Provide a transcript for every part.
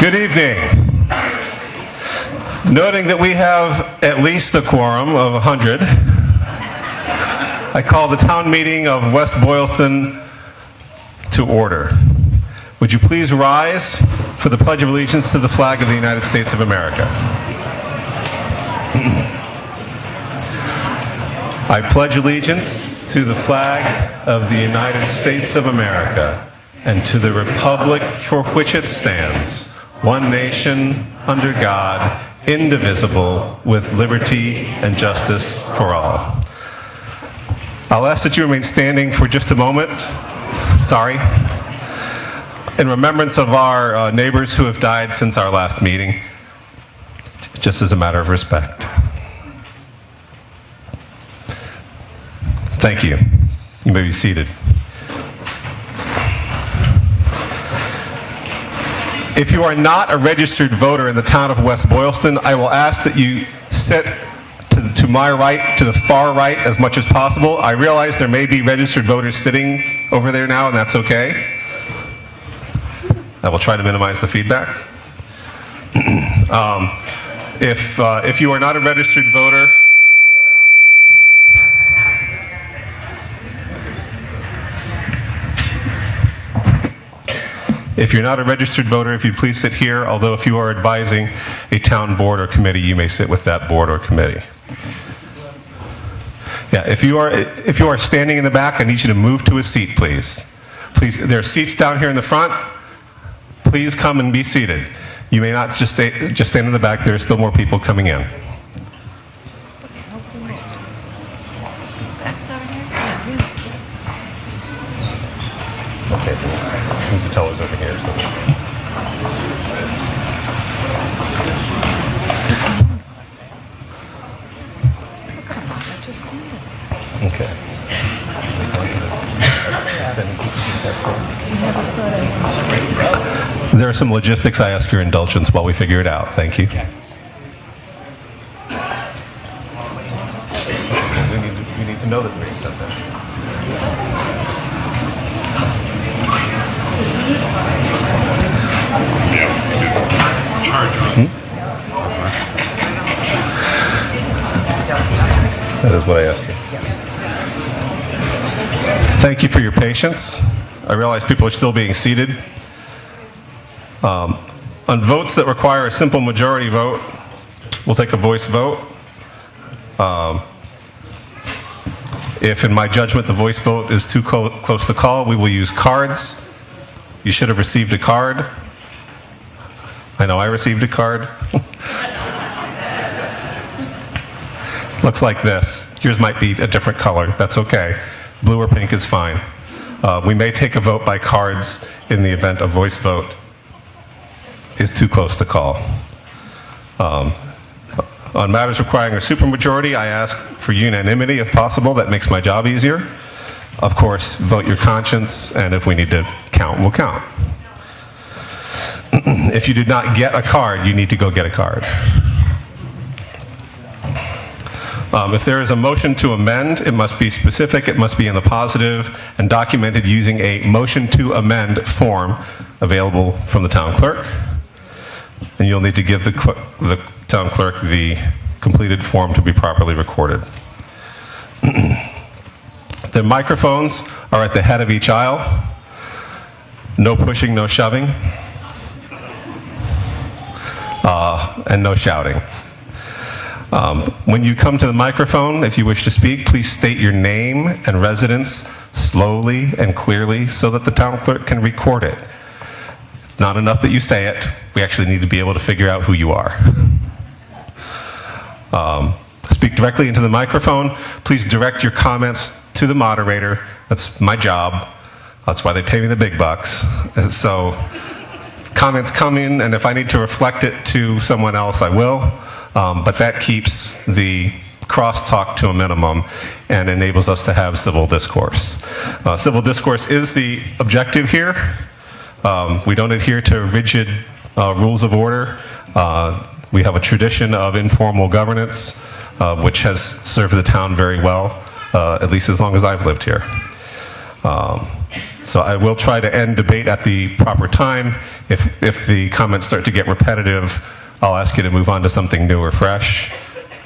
Good evening. Noting that we have at least a quorum of 100, I call the town meeting of West Boylston to order. Would you please rise for the Pledge of Allegiance to the flag of the United States of America? I pledge allegiance to the flag of the United States of America and to the republic for which it stands, one nation, under God, indivisible, with liberty and justice for all. I'll ask that you remain standing for just a moment. Sorry. In remembrance of our neighbors who have died since our last meeting, just as a matter of respect. Thank you. You may be seated. If you are not a registered voter in the town of West Boylston, I will ask that you sit to my right, to the far right, as much as possible. I realize there may be registered voters sitting over there now, and that's okay. I will try to minimize the feedback. If you are not a registered voter, if you'd please sit here, although if you are advising a town board or committee, you may sit with that board or committee. Yeah, if you are standing in the back, I need you to move to a seat, please. Please, there are seats down here in the front. Please come and be seated. You may not just stand in the back. There are still more people coming in. The tellers over here. Okay. There are some logistics. I ask your indulgence while we figure it out. Thank you. We need to know that we've done that. That is what I asked you. Thank you for your patience. I realize people are still being seated. On votes that require a simple majority vote, we'll take a voice vote. If, in my judgment, the voice vote is too close to call, we will use cards. You should have received a card. I know I received a card. Looks like this. Yours might be a different color. That's okay. Blue or pink is fine. We may take a vote by cards in the event a voice vote is too close to call. On matters requiring a supermajority, I ask for unanimity if possible. That makes my job easier. Of course, vote your conscience, and if we need to count, we'll count. If you did not get a card, you need to go get a card. If there is a motion to amend, it must be specific, it must be in the positive, and documented using a motion to amend form available from the town clerk. And you'll need to give the town clerk the completed form to be properly recorded. The microphones are at the head of each aisle. No pushing, no shoving, and no shouting. When you come to the microphone, if you wish to speak, please state your name and residence slowly and clearly so that the town clerk can record it. It's not enough that you say it. We actually need to be able to figure out who you are. Speak directly into the microphone. Please direct your comments to the moderator. That's my job. That's why they pay me the big bucks. So comments come in, and if I need to reflect it to someone else, I will. But that keeps the crosstalk to a minimum and enables us to have civil discourse. Civil discourse is the objective here. We don't adhere to rigid rules of order. We have a tradition of informal governance, which has served the town very well, at least as long as I've lived here. So I will try to end debate at the proper time. If the comments start to get repetitive, I'll ask you to move on to something new or fresh.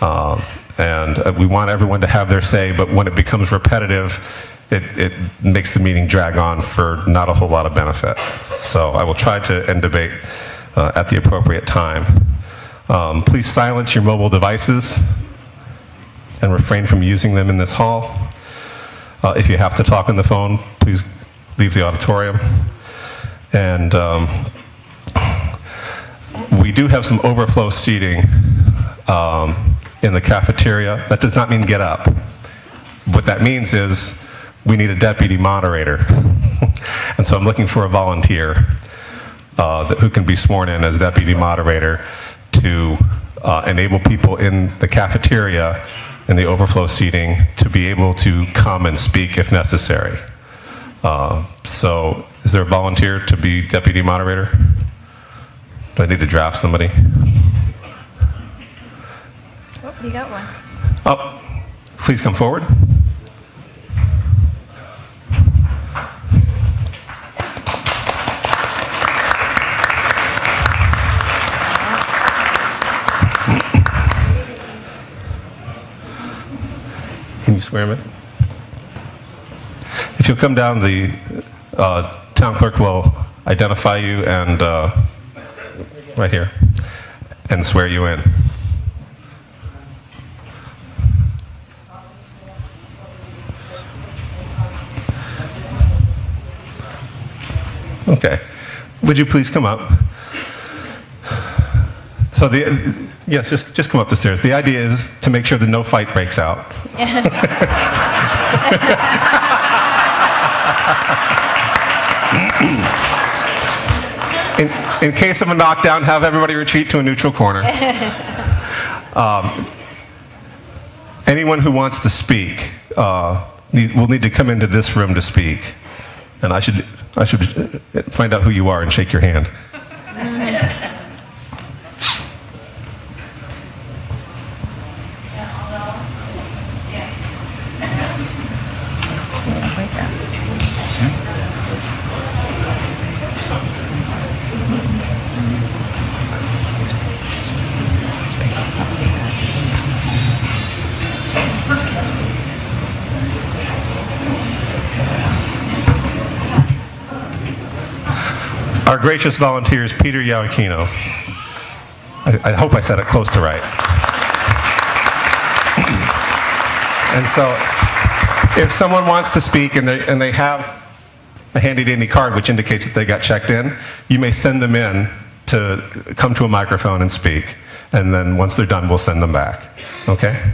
And we want everyone to have their say, but when it becomes repetitive, it makes the meeting drag on for not a whole lot of benefit. So I will try to end debate at the appropriate time. Please silence your mobile devices and refrain from using them in this hall. If you have to talk on the phone, please leave the auditorium. And we do have some overflow seating in the cafeteria. That does not mean get up. What that means is we need a deputy moderator. And so I'm looking for a volunteer who can be sworn in as deputy moderator to enable people in the cafeteria and the overflow seating to be able to come and speak if necessary. So is there a volunteer to be deputy moderator? Do I need to draft somebody? Oh, you got one. Oh, please come forward. Can you swear me? If you'll come down, the town clerk will identify you and right here and swear you in. Okay. Would you please come up? So yes, just come up the stairs. The idea is to make sure that no fight breaks out. In case of a knockdown, have everybody retreat to a neutral corner. Anyone who wants to speak will need to come into this room to speak. And I should find out who you are and shake your hand. Our gracious volunteer is Peter Yawakino. I hope I said it close to right. And so, if someone wants to speak and they have a handy-dandy card which indicates that they got checked in, you may send them in to come to a microphone and speak. And then once they're done, we'll send them back. Okay?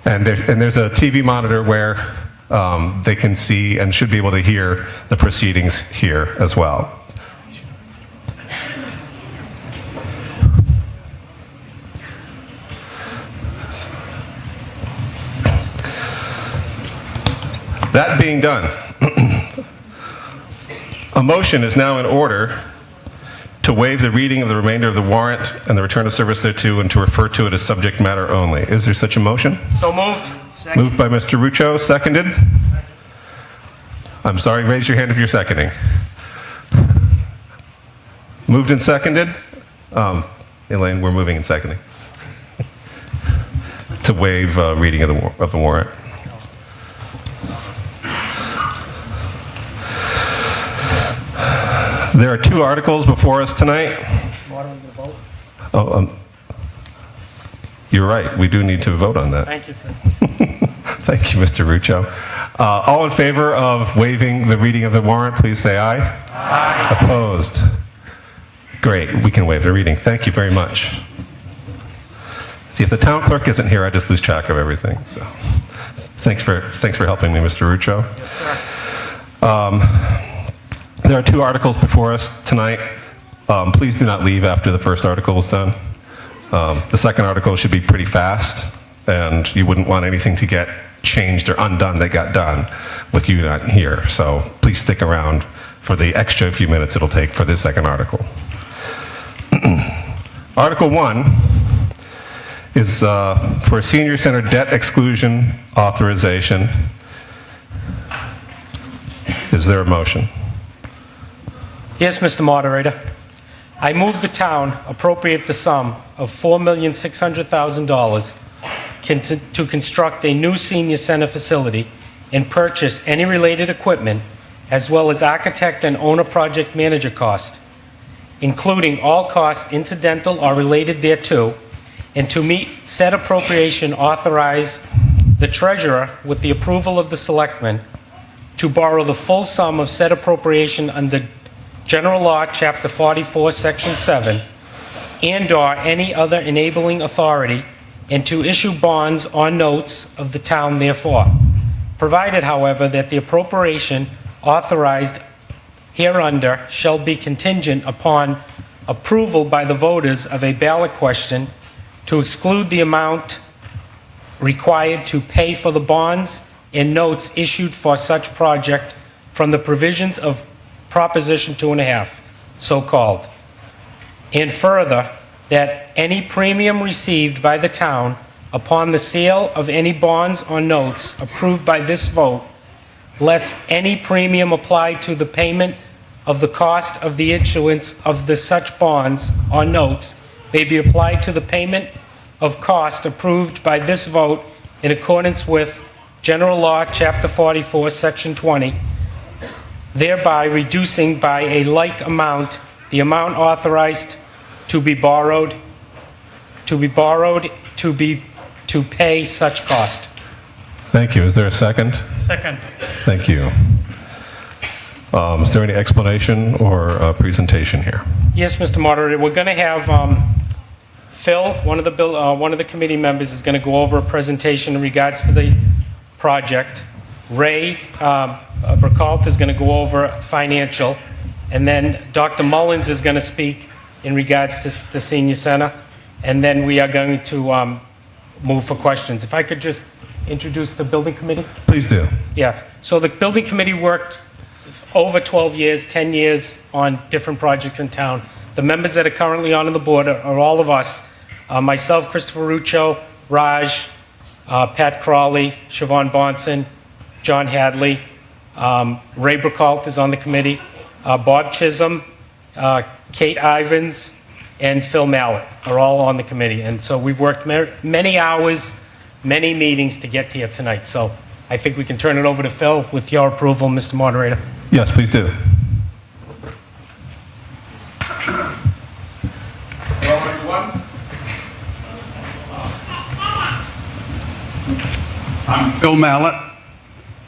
And there's a TV monitor where they can see and should be able to hear the proceedings here as well. That being done, a motion is now in order to waive the reading of the remainder of the warrant and the return of service thereto and to refer to it as subject matter only. Is there such a motion? So moved. Second. Moved by Mr. Rucho, seconded. I'm sorry, raise your hand if you're seconding. Moved and seconded. Elaine, we're moving and seconding. To waive reading of the warrant. There are two articles before us tonight. What are we going to vote? Oh, you're right. We do need to vote on that. Thank you, sir. Thank you, Mr. Rucho. All in favor of waiving the reading of the warrant, please say aye. Aye. Opposed? Great. We can waive the reading. Thank you very much. See, if the town clerk isn't here, I just lose track of everything. So, thanks for helping me, Mr. Rucho. Yes, sir. There are two articles before us tonight. Please do not leave after the first article is done. The second article should be pretty fast, and you wouldn't want anything to get changed or undone that got done with you not here. So please stick around for the extra few minutes it'll take for this second article. Article 1 is for a senior center debt exclusion authorization. Is there a motion? Yes, Mr. Moderator. I move the town appropriate the sum of $4,600,000 to construct a new senior center facility and purchase any related equipment, as well as architect and owner project manager cost, including all costs incidental or related thereto, and to meet said appropriation authorize the treasurer, with the approval of the selectmen, to borrow the full sum of said appropriation under General Law, Chapter 44, Section 7, and/or any other enabling authority, and to issue bonds or notes of the town therefore, provided, however, that the appropriation authorized hereunder shall be contingent upon approval by the voters of a ballot question to exclude the amount required to pay for the bonds and notes issued for such project from the provisions of Proposition 2.5, so-called. And further, that any premium received by the town upon the sale of any bonds or notes approved by this vote, less any premium applied to the payment of the cost of the issuance of the such bonds or notes, may be applied to the payment of cost approved by this vote in accordance with General Law, Chapter 44, Section 20, thereby reducing by a like amount the amount authorized to pay such cost. Thank you. Is there a second? Second. Thank you. Is there any explanation or presentation here? Yes, Mr. Moderator, we're going to have Phil, one of the committee members, is going to go over a presentation in regards to the project. Ray Burkalt is going to go over financial, and then Dr. Mullins is going to speak in regards to the senior center, and then we are going to move for questions. If I could just introduce the building committee. Please do. Yeah, so the building committee worked over 12 years, 10 years on different projects in town. The members that are currently on the board are all of us. Myself, Christopher Ruccio, Raj, Pat Crawley, Siobhan Bonson, John Hadley, Ray Burkalt is on the committee, Bob Chisholm, Kate Ivins, and Phil Mallett are all on the committee. And so we've worked many hours, many meetings to get here tonight. So I think we can turn it over to Phil with your approval, Mr. Moderator. Yes, please do. Hello, everyone. I'm Phil Mallett.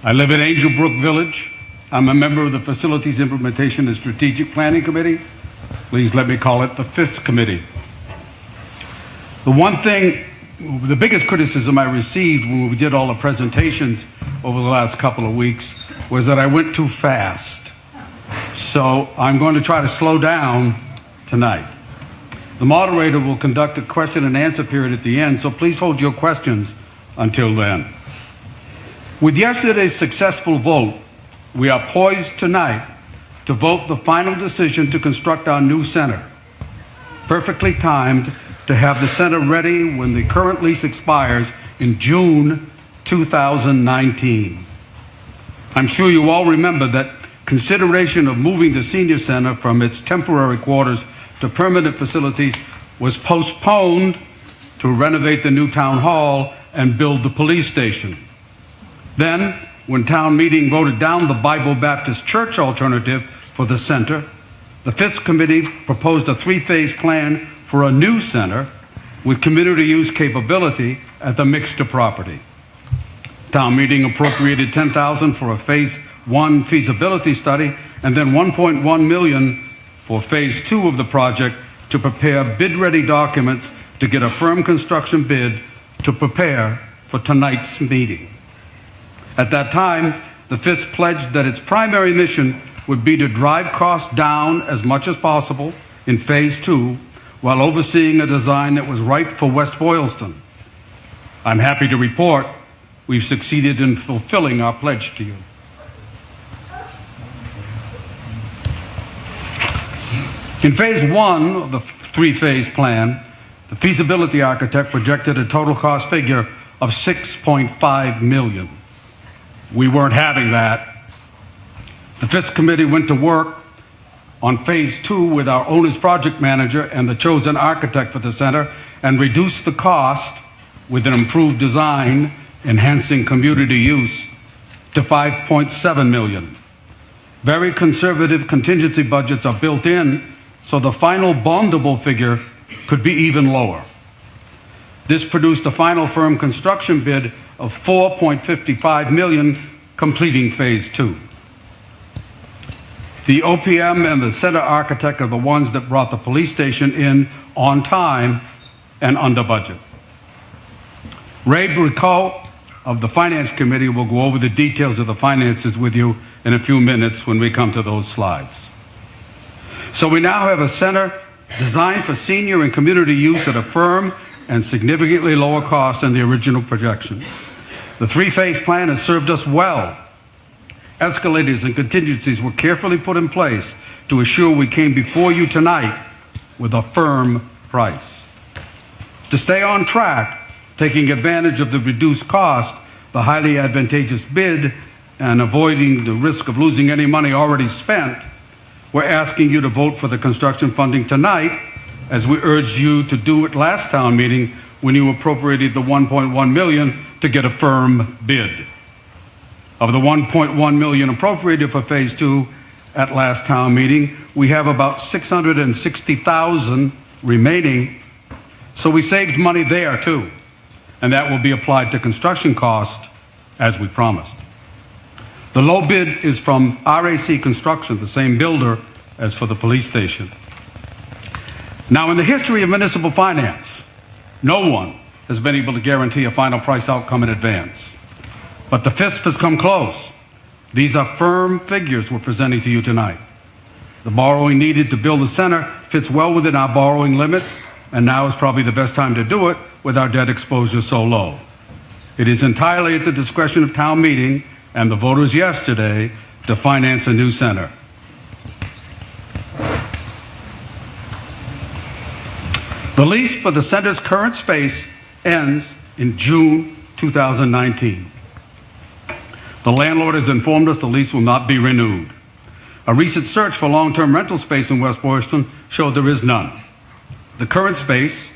I live in Angel Brook Village. I'm a member of the Facilities Implementation and Strategic Planning Committee. Please let me call it the FISC Committee. The biggest criticism I received when we did all the presentations over the last couple of weeks was that I went too fast. So I'm going to try to slow down tonight. The moderator will conduct a question and answer period at the end, so please hold your questions until then. With yesterday's successful vote, we are poised tonight to vote the final decision to construct our new center. Perfectly timed to have the center ready when the current lease expires in June 2019. I'm sure you all remember that consideration of moving the senior center from its temporary quarters to permanent facilities was postponed to renovate the new town hall and build the police station. Then, when town meeting voted down the Bible Baptist Church alternative for the center, the FISC committee proposed a three-phase plan for a new center with community use capability at the Mixter property. Town meeting appropriated $10,000 for a phase 1 feasibility study and then $1.1 million for phase 2 of the project to prepare bid-ready documents to get a firm construction bid to prepare for tonight's meeting. At that time, the FISC pledged that its primary mission would be to drive costs down as much as possible in phase 2 while overseeing a design that was right for West Boylston. I'm happy to report we've succeeded in fulfilling our pledge to you. In phase 1 of the three-phase plan, the feasibility architect projected a total cost figure of $6.5 million. We weren't having that. The FISC committee went to work on Phase 2 with our owner's project manager and the chosen architect for the center, and reduce the cost with an improved design, enhancing community use, to $5.7 million. Very conservative contingency budgets are built in, so the final bondable figure could be even lower. This produced a final firm construction bid of $4.55 million, completing Phase 2. The OPM and the center architect are the ones that brought the police station in on time and under budget. Ray Bricot of the Finance Committee will go over the details of the finances with you in a few minutes when we come to those slides. So we now have a center designed for senior and community use at a firm and significantly lower cost than the original projections. The three-phase plan has served us well. Escalators and contingencies were carefully put in place to assure we came before you tonight with a firm price. To stay on track, taking advantage of the reduced cost, the highly advantageous bid, and avoiding the risk of losing any money already spent, we're asking you to vote for the construction funding tonight, as we urged you to do at last town meeting when you appropriated the $1.1 million to get a firm bid. Of the $1.1 million appropriated for Phase 2 at last town meeting, we have about $660,000 remaining, so we saved money there too, and that will be applied to construction cost as we promised. The low bid is from RAC Construction, the same builder as for the police station. Now, in the history of municipal finance, no one has been able to guarantee a final price outcome in advance. But the FISP has come close. These are firm figures we're presenting to you tonight. The borrowing needed to build the center fits well within our borrowing limits, and now is probably the best time to do it with our debt exposure so low. It is entirely at the discretion of town meeting and the voters yesterday to finance a new center. The lease for the center's current space ends in June 2019. The landlord has informed us the lease will not be renewed. A recent search for long-term rental space in West Boylston showed there is none. The current space,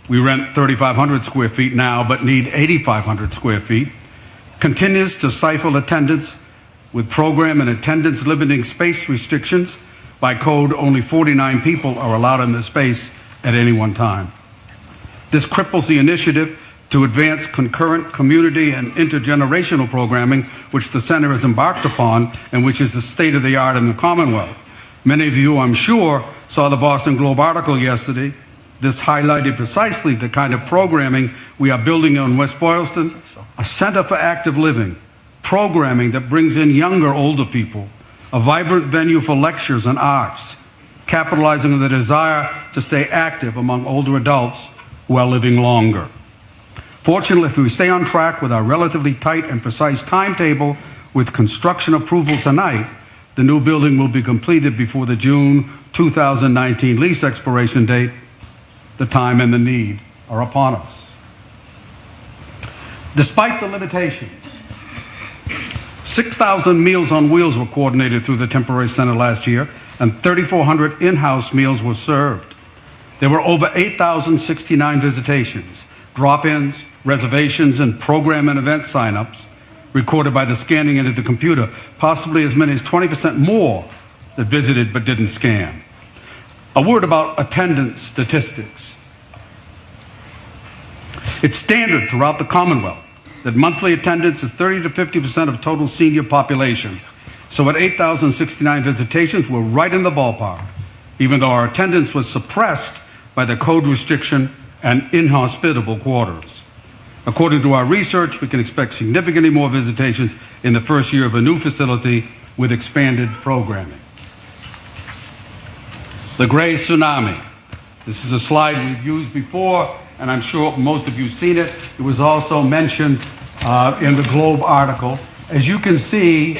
we rent 3,500 square feet now, but need 8,500 square feet, continues to stifle attendance with program and attendance limiting space restrictions. By code, only 49 people are allowed in the space at any one time. This cripples the initiative to advance concurrent community and intergenerational programming, which the center has embarked upon and which is the state of the art in the Commonwealth. Many of you, I'm sure, saw the Boston Globe article yesterday. This highlighted precisely the kind of programming we are building in West Boylston, a center for active living, programming that brings in younger, older people, a vibrant venue for lectures and arts, capitalizing on the desire to stay active among older adults who are living longer. Fortunately, if we stay on track with our relatively tight and precise timetable with construction approval tonight, the new building will be completed before the June 2019 lease expiration date. The time and the need are upon us. Despite the limitations, 6,000 Meals on Wheels were coordinated through the temporary center last year, and 3,400 in-house meals were served. There were over 8,069 visitations, drop-ins, reservations, and program and event sign-ups recorded by the scanning into the computer, possibly as many as 20% more that visited but didn't scan. A word about attendance statistics. It's standard throughout the Commonwealth that monthly attendance is 30 to 50% of total senior population. So at 8,069 visitations, we're right in the ballpark, even though our attendance was suppressed by the code restriction and inhospitable quarters. According to our research, we can expect significantly more visitations in the first year of a new facility with expanded programming. The Gray Tsunami. This is a slide we've used before, and I'm sure most of you have seen it. It was also mentioned in the Globe article. As you can see,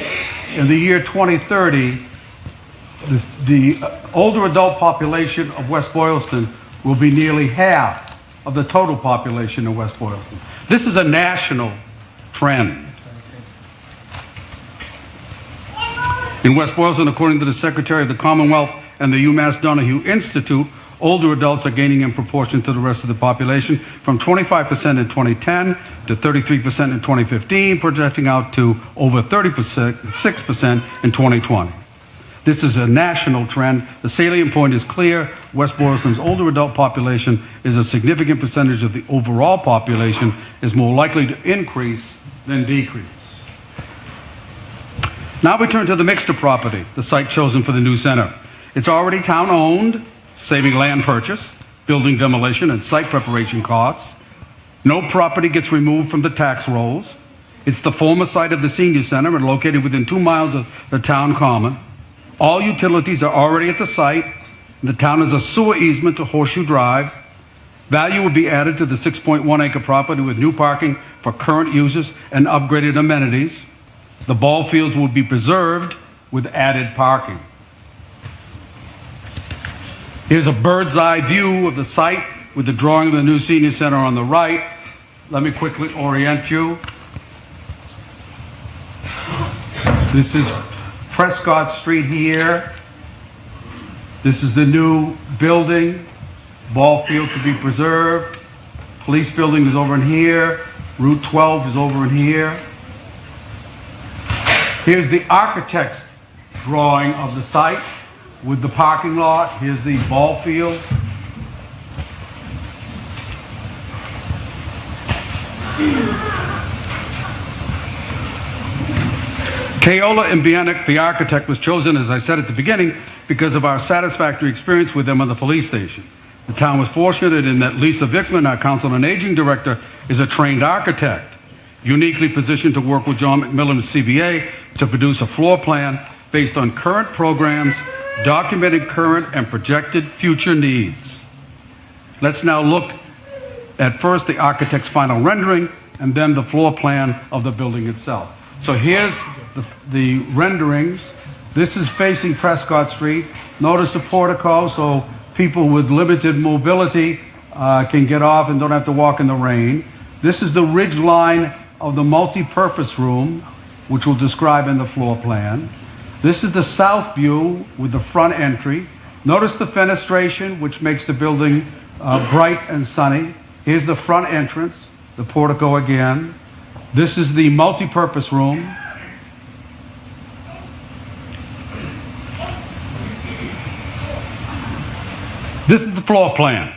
in the year 2030, the older adult population of West Boylston will be nearly half of the total population in West Boylston. This is a national trend. In West Boylston, according to the Secretary of the Commonwealth and the UMass Donahue Institute, older adults are gaining in proportion to the rest of the population from 25% in 2010 to 33% in 2015, projecting out to over 6% in 2020. This is a national trend. The salient point is clear. West Boylston's older adult population is a significant percentage of the overall population, is more likely to increase than decrease. Now we turn to the Mixter property, the site chosen for the new center. It's already town-owned, saving land purchase, building demolition, and site preparation costs. No property gets removed from the tax rolls. It's the former site of the senior center and located within 2 miles of the town common. All utilities are already at the site. The town has a sewer easement to Horseshoe Drive. Value will be added to the 6.1-acre property with new parking for current users and upgraded amenities. The ball fields will be preserved with added parking. Here's a bird's eye view of the site with the drawing of the new senior center on the right. Let me quickly orient you. This is Prescott Street here. This is the new building. Ball field to be preserved. Police building is over in here. Route 12 is over in here. Here's the architect's drawing of the site with the parking lot. Here's the ball field. Keola and Bienick, the architect, was chosen, as I said at the beginning, because of our satisfactory experience with them on the police station. The town was fortunate in that Lisa Vickman, our Council on Aging Director, is a trained architect, uniquely positioned to work with John McMillan's CBA to produce a floor plan based on current programs, documenting current and projected future needs. Let's now look at first the architect's final rendering and then the floor plan of the building itself. So here's the renderings. This is facing Prescott Street. Notice the portico, so people with limited mobility can get off and don't have to walk in the rain. This is the ridge line of the multi-purpose room, which we'll describe in the floor plan. This is the south view with the front entry. Notice the fenestration, which makes the building bright and sunny. Here's the front entrance, the portico again. This is the multi-purpose room. This is the floor plan,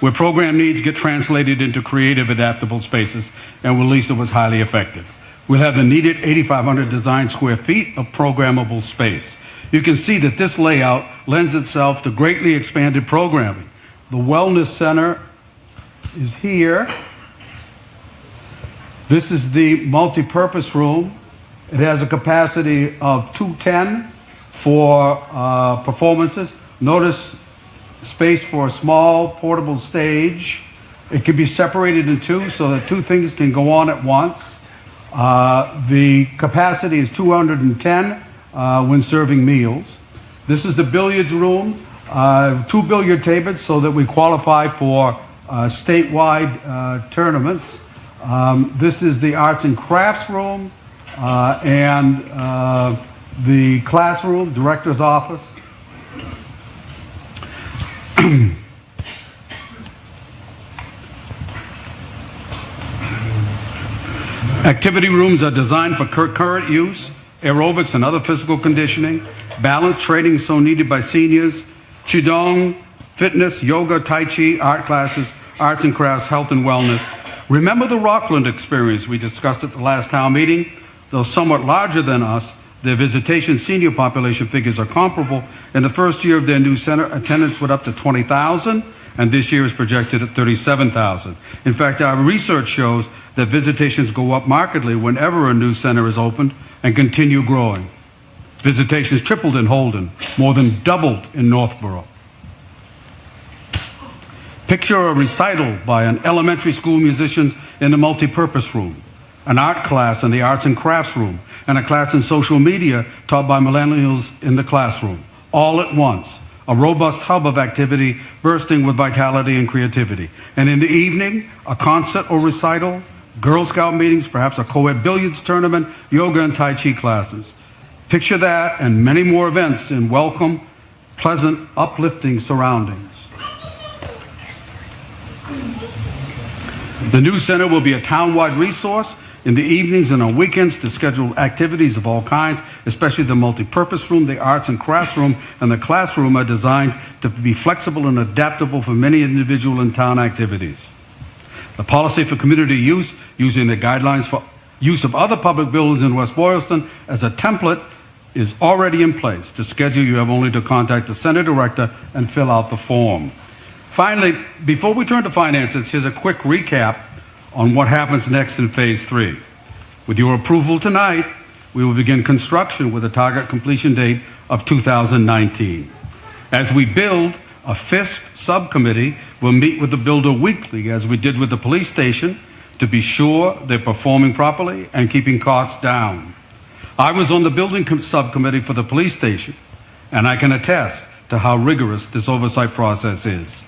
where program needs get translated into creative, adaptable spaces, and where Lisa was highly effective. We'll have the needed 8,500 design square feet of programmable space. You can see that this layout lends itself to greatly expanded programming. The Wellness Center is here. This is the multi-purpose room. It has a capacity of 210 for performances. Notice space for a small portable stage. It can be separated in two so that two things can go on at once. The capacity is 210 when serving meals. This is the billiards room, 2 billiard tables so that we qualify for statewide tournaments. This is the arts and crafts room and the classroom, director's office. Activity rooms are designed for current use, aerobics and other physical conditioning, balance training so needed by seniors, qigong, fitness, yoga, tai chi, art classes, arts and crafts, health and wellness. Remember the Rockland experience we discussed at the last town meeting? Though somewhat larger than us, their visitation senior population figures are comparable. In the first year of their new center, attendance went up to 20,000, and this year is projected at 37,000. In fact, our research shows that visitations go up markedly whenever a new center is opened and continue growing. Visitations tripled in Holden, more than doubled in Northborough. Picture a recital by an elementary school musicians in the multi-purpose room, an art class in the arts and crafts room, and a class in social media taught by millennials in the classroom, all at once. A robust hub of activity bursting with vitality and creativity. And in the evening, a concert or recital, Girl Scout meetings, perhaps a co-ed billiards tournament, yoga and Tai Chi classes. Picture that and many more events in welcome pleasant, uplifting surroundings. The new center will be a town-wide resource in the evenings and on weekends to schedule activities of all kinds, especially the multipurpose room, the arts and crafts room, and the classroom are designed to be flexible and adaptable for many individual and town activities. The policy for community use, using the guidelines for use of other public buildings in West Boylston as a template, is already in place. To schedule, you have only to contact the center director and fill out the form. Finally, before we turn to finances, here's a quick recap on what happens next in Phase 3. With your approval tonight, we will begin construction with a target completion date of 2019. As we build, a FISP subcommittee will meet with the builder weekly, as we did with the police station, to be sure they're performing properly and keeping costs down. I was on the building subcommittee for the police station, and I can attest to how rigorous this oversight process is.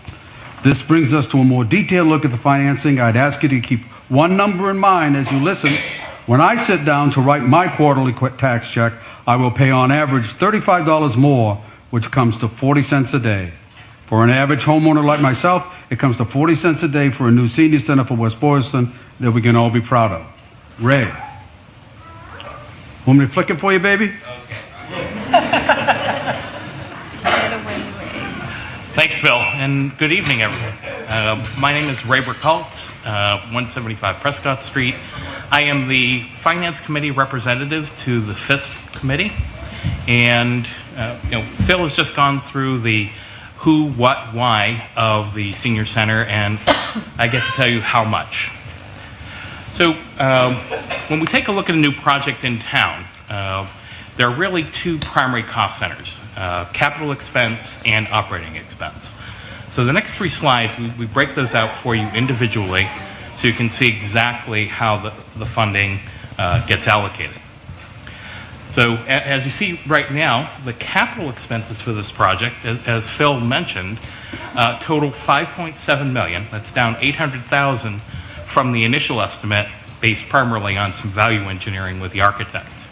This brings us to a more detailed look at the financing. I'd ask you to keep one number in mind as you listen. When I sit down to write my quarterly tax check, I will pay on average $35 more, which comes to 40 cents a day. For an average homeowner like myself, it comes to 40 cents a day for a new senior center for West Boylston that we can all be proud of. Ray, want me to flick it for you, baby? Thanks, Phil, and good evening, everyone. My name is Ray Burkholtz, 175 Prescott Street. I am the Finance Committee representative to the FISP Committee, and Phil has just gone through the who, what, why of the Senior Center, and I get to tell you how much. So when we take a look at a new project in town, there are really two primary cost centers, capital expense and operating expense. So the next three slides, we break those out for you individually so you can see exactly how the funding gets allocated. So as you see right now, the capital expenses for this project, as Phil mentioned, total $5.7 million. That's down $800,000 from the initial estimate based primarily on some value engineering with the architects.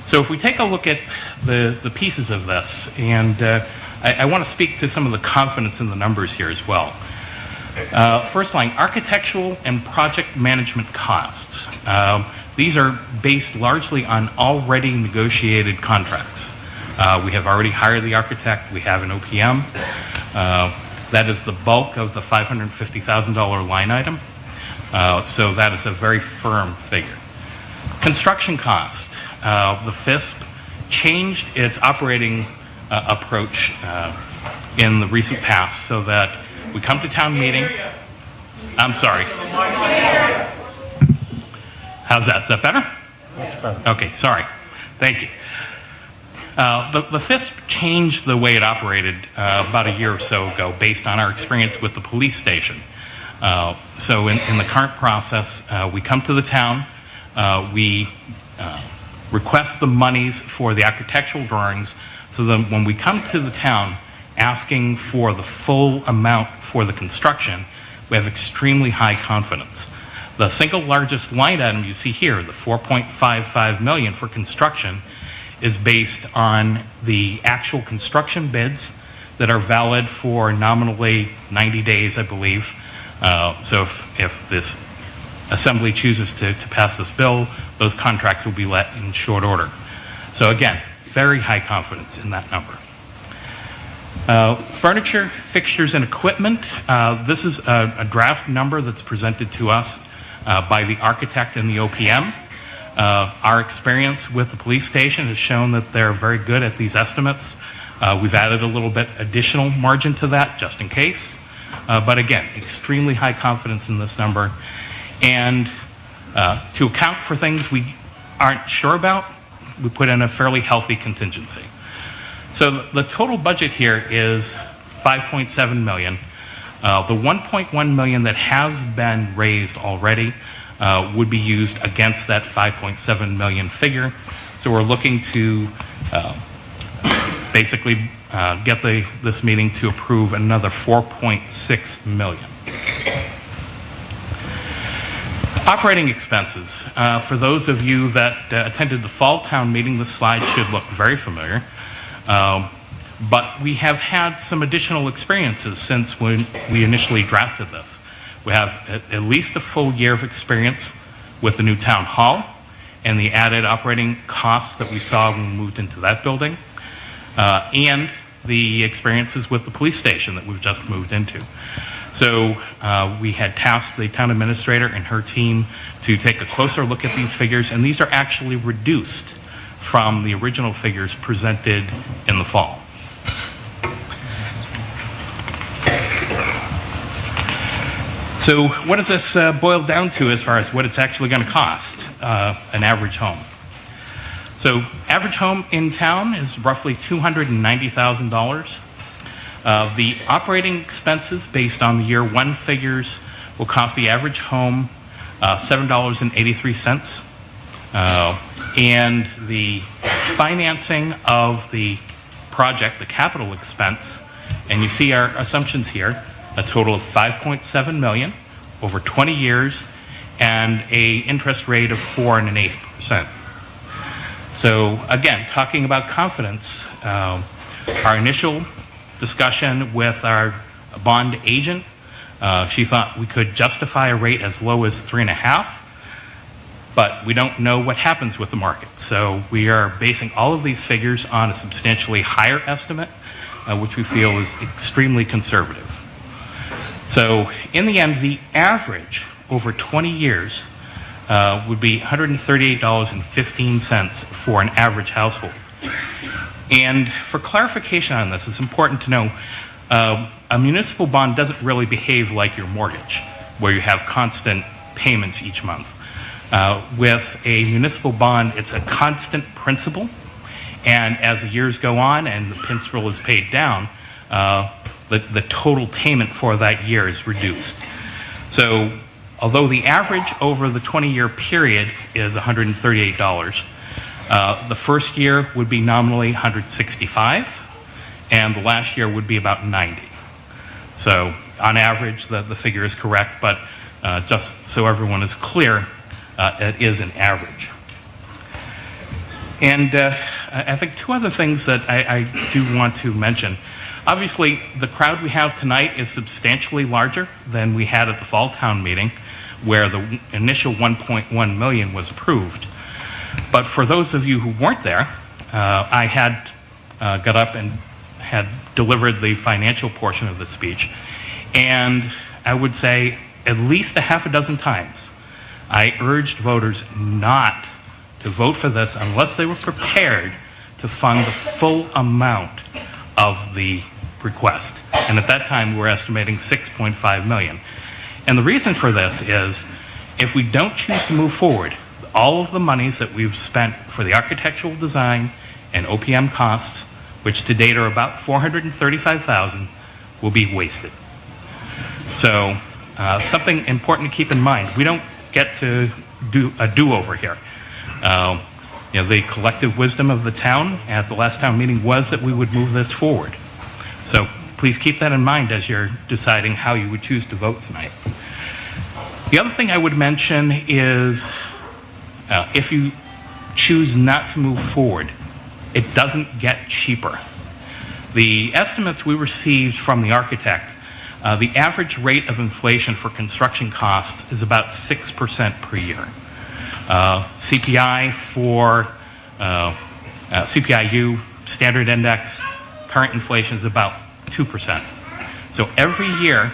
So if we take a look at the pieces of this, and I want to speak to some of the confidence in the numbers here as well. First line, architectural and project management costs. These are based largely on already negotiated contracts. We have already hired the architect, we have an OPM. That is the bulk of the $550,000 line item. So that is a very firm figure. Construction cost. The FISP changed its operating approach in the recent past so that we come to town meeting. I'm sorry. How's that? Is that better? Much better. Okay, sorry. Thank you. The FISP changed the way it operated about a year or so ago based on our experience with the police station. So in the current process, we come to the town, we request the monies for the architectural drawings, so that when we come to the town asking for the full amount for the construction, we have extremely high confidence. The single largest line item you see here, the $4.55 million for construction, is based on the actual construction bids that are valid for nominally 90 days, I believe. So if this assembly chooses to pass this bill, those contracts will be let in short order. So again, very high confidence in that number. Furniture, fixtures, and equipment. This is a draft number that's presented to us by the architect and the OPM. Our experience with the police station has shown that they're very good at these estimates. We've added a little bit additional margin to that just in case. But again, extremely high confidence in this number. And to account for things we aren't sure about, we put in a fairly healthy contingency. So the total budget here is $5.7 million. The $1.1 million that has been raised already would be used against that $5.7 million figure. So we're looking to basically get this meeting to approve another $4.6 million. Operating expenses. For those of you that attended the fall town meeting, this slide should look very familiar. But we have had some additional experiences since when we initially drafted this. We have at least a full year of experience with the new town hall and the added operating costs that we saw when we moved into that building, and the experiences with the police station that we've just moved into. So we had tasked the town administrator and her team to take a closer look at these figures, and these are actually reduced from the original figures presented in the fall. So what does this boil down to as far as what it's actually going to cost an average home? So average home in town is roughly $290,000. The operating expenses based on the year one figures will cost the average home $7.83. And the financing of the project, the capital expense, and you see our assumptions here, a total of $5.7 million over 20 years and a interest rate of 4 1/8%. So again, talking about confidence, our initial discussion with our bond agent, she thought we could justify a rate as low as 3.5, but we don't know what happens with the market. So we are basing all of these figures on a substantially higher estimate, which we feel is extremely conservative. So in the end, the average over 20 years would be $138.15 for an average household. And for clarification on this, it's important to know a municipal bond doesn't really behave like your mortgage, where you have constant payments each month. With a municipal bond, it's a constant principal, and as the years go on and the principal is paid down, the total payment for that year is reduced. So although the average over the 20-year period is $138, the first year would be nominally $165, and the last year would be about $90. So on average, the figure is correct, but just so everyone is clear, it is an average. And I think two other things that I do want to mention. Obviously, the crowd we have tonight is substantially larger than we had at the fall town meeting, where the initial 1.1 million was approved. But for those of you who weren't there, I had got up and had delivered the financial portion of the speech. And I would say at least a half a dozen times, I urged voters not to vote for this unless they were prepared to fund the full amount of the request. And at that time, we were estimating 6.5 million. And the reason for this is if we don't choose to move forward, all of the monies that we've spent for the architectural design and OPM costs, which to date are about $435,000, will be wasted. So something important to keep in mind, we don't get to do a do-over here. The collective wisdom of the town at the last town meeting was that we would move this forward. So please keep that in mind as you're deciding how you would choose to vote tonight. The other thing I would mention is if you choose not to move forward, it doesn't get cheaper. The estimates we received from the architect, the average rate of inflation for construction costs is about 6% per year. CPI for CPIU, standard index, current inflation is about 2%. So every year,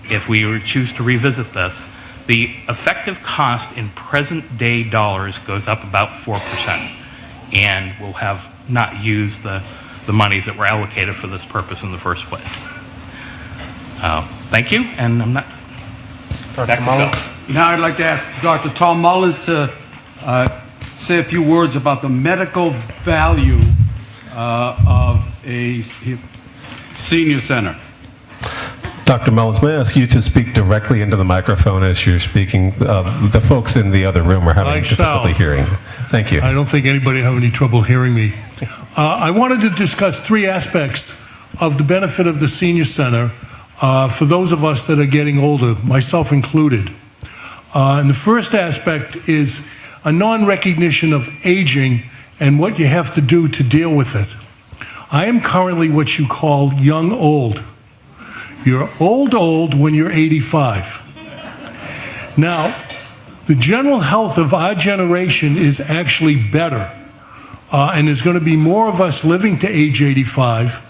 if we were to choose to revisit this, the effective cost in present day dollars goes up about 4%. And we'll have not used the monies that were allocated for this purpose in the first place. Thank you, and I'm not... Back to Phil. Now I'd like to ask Dr. Tom Mullins to say a few words about the medical value of a senior center. Dr. Mullins, may I ask you to speak directly into the microphone as you're speaking? The folks in the other room are having difficulty hearing. Thank you. I don't think anybody have any trouble hearing me. I wanted to discuss three aspects of the benefit of the senior center for those of us that are getting older, myself included. And the first aspect is a non-recognition of aging and what you have to do to deal with it. I am currently what you call young old. You're old when you're 85. Now, the general health of our generation is actually better, and there's going to be more of us living to age 85.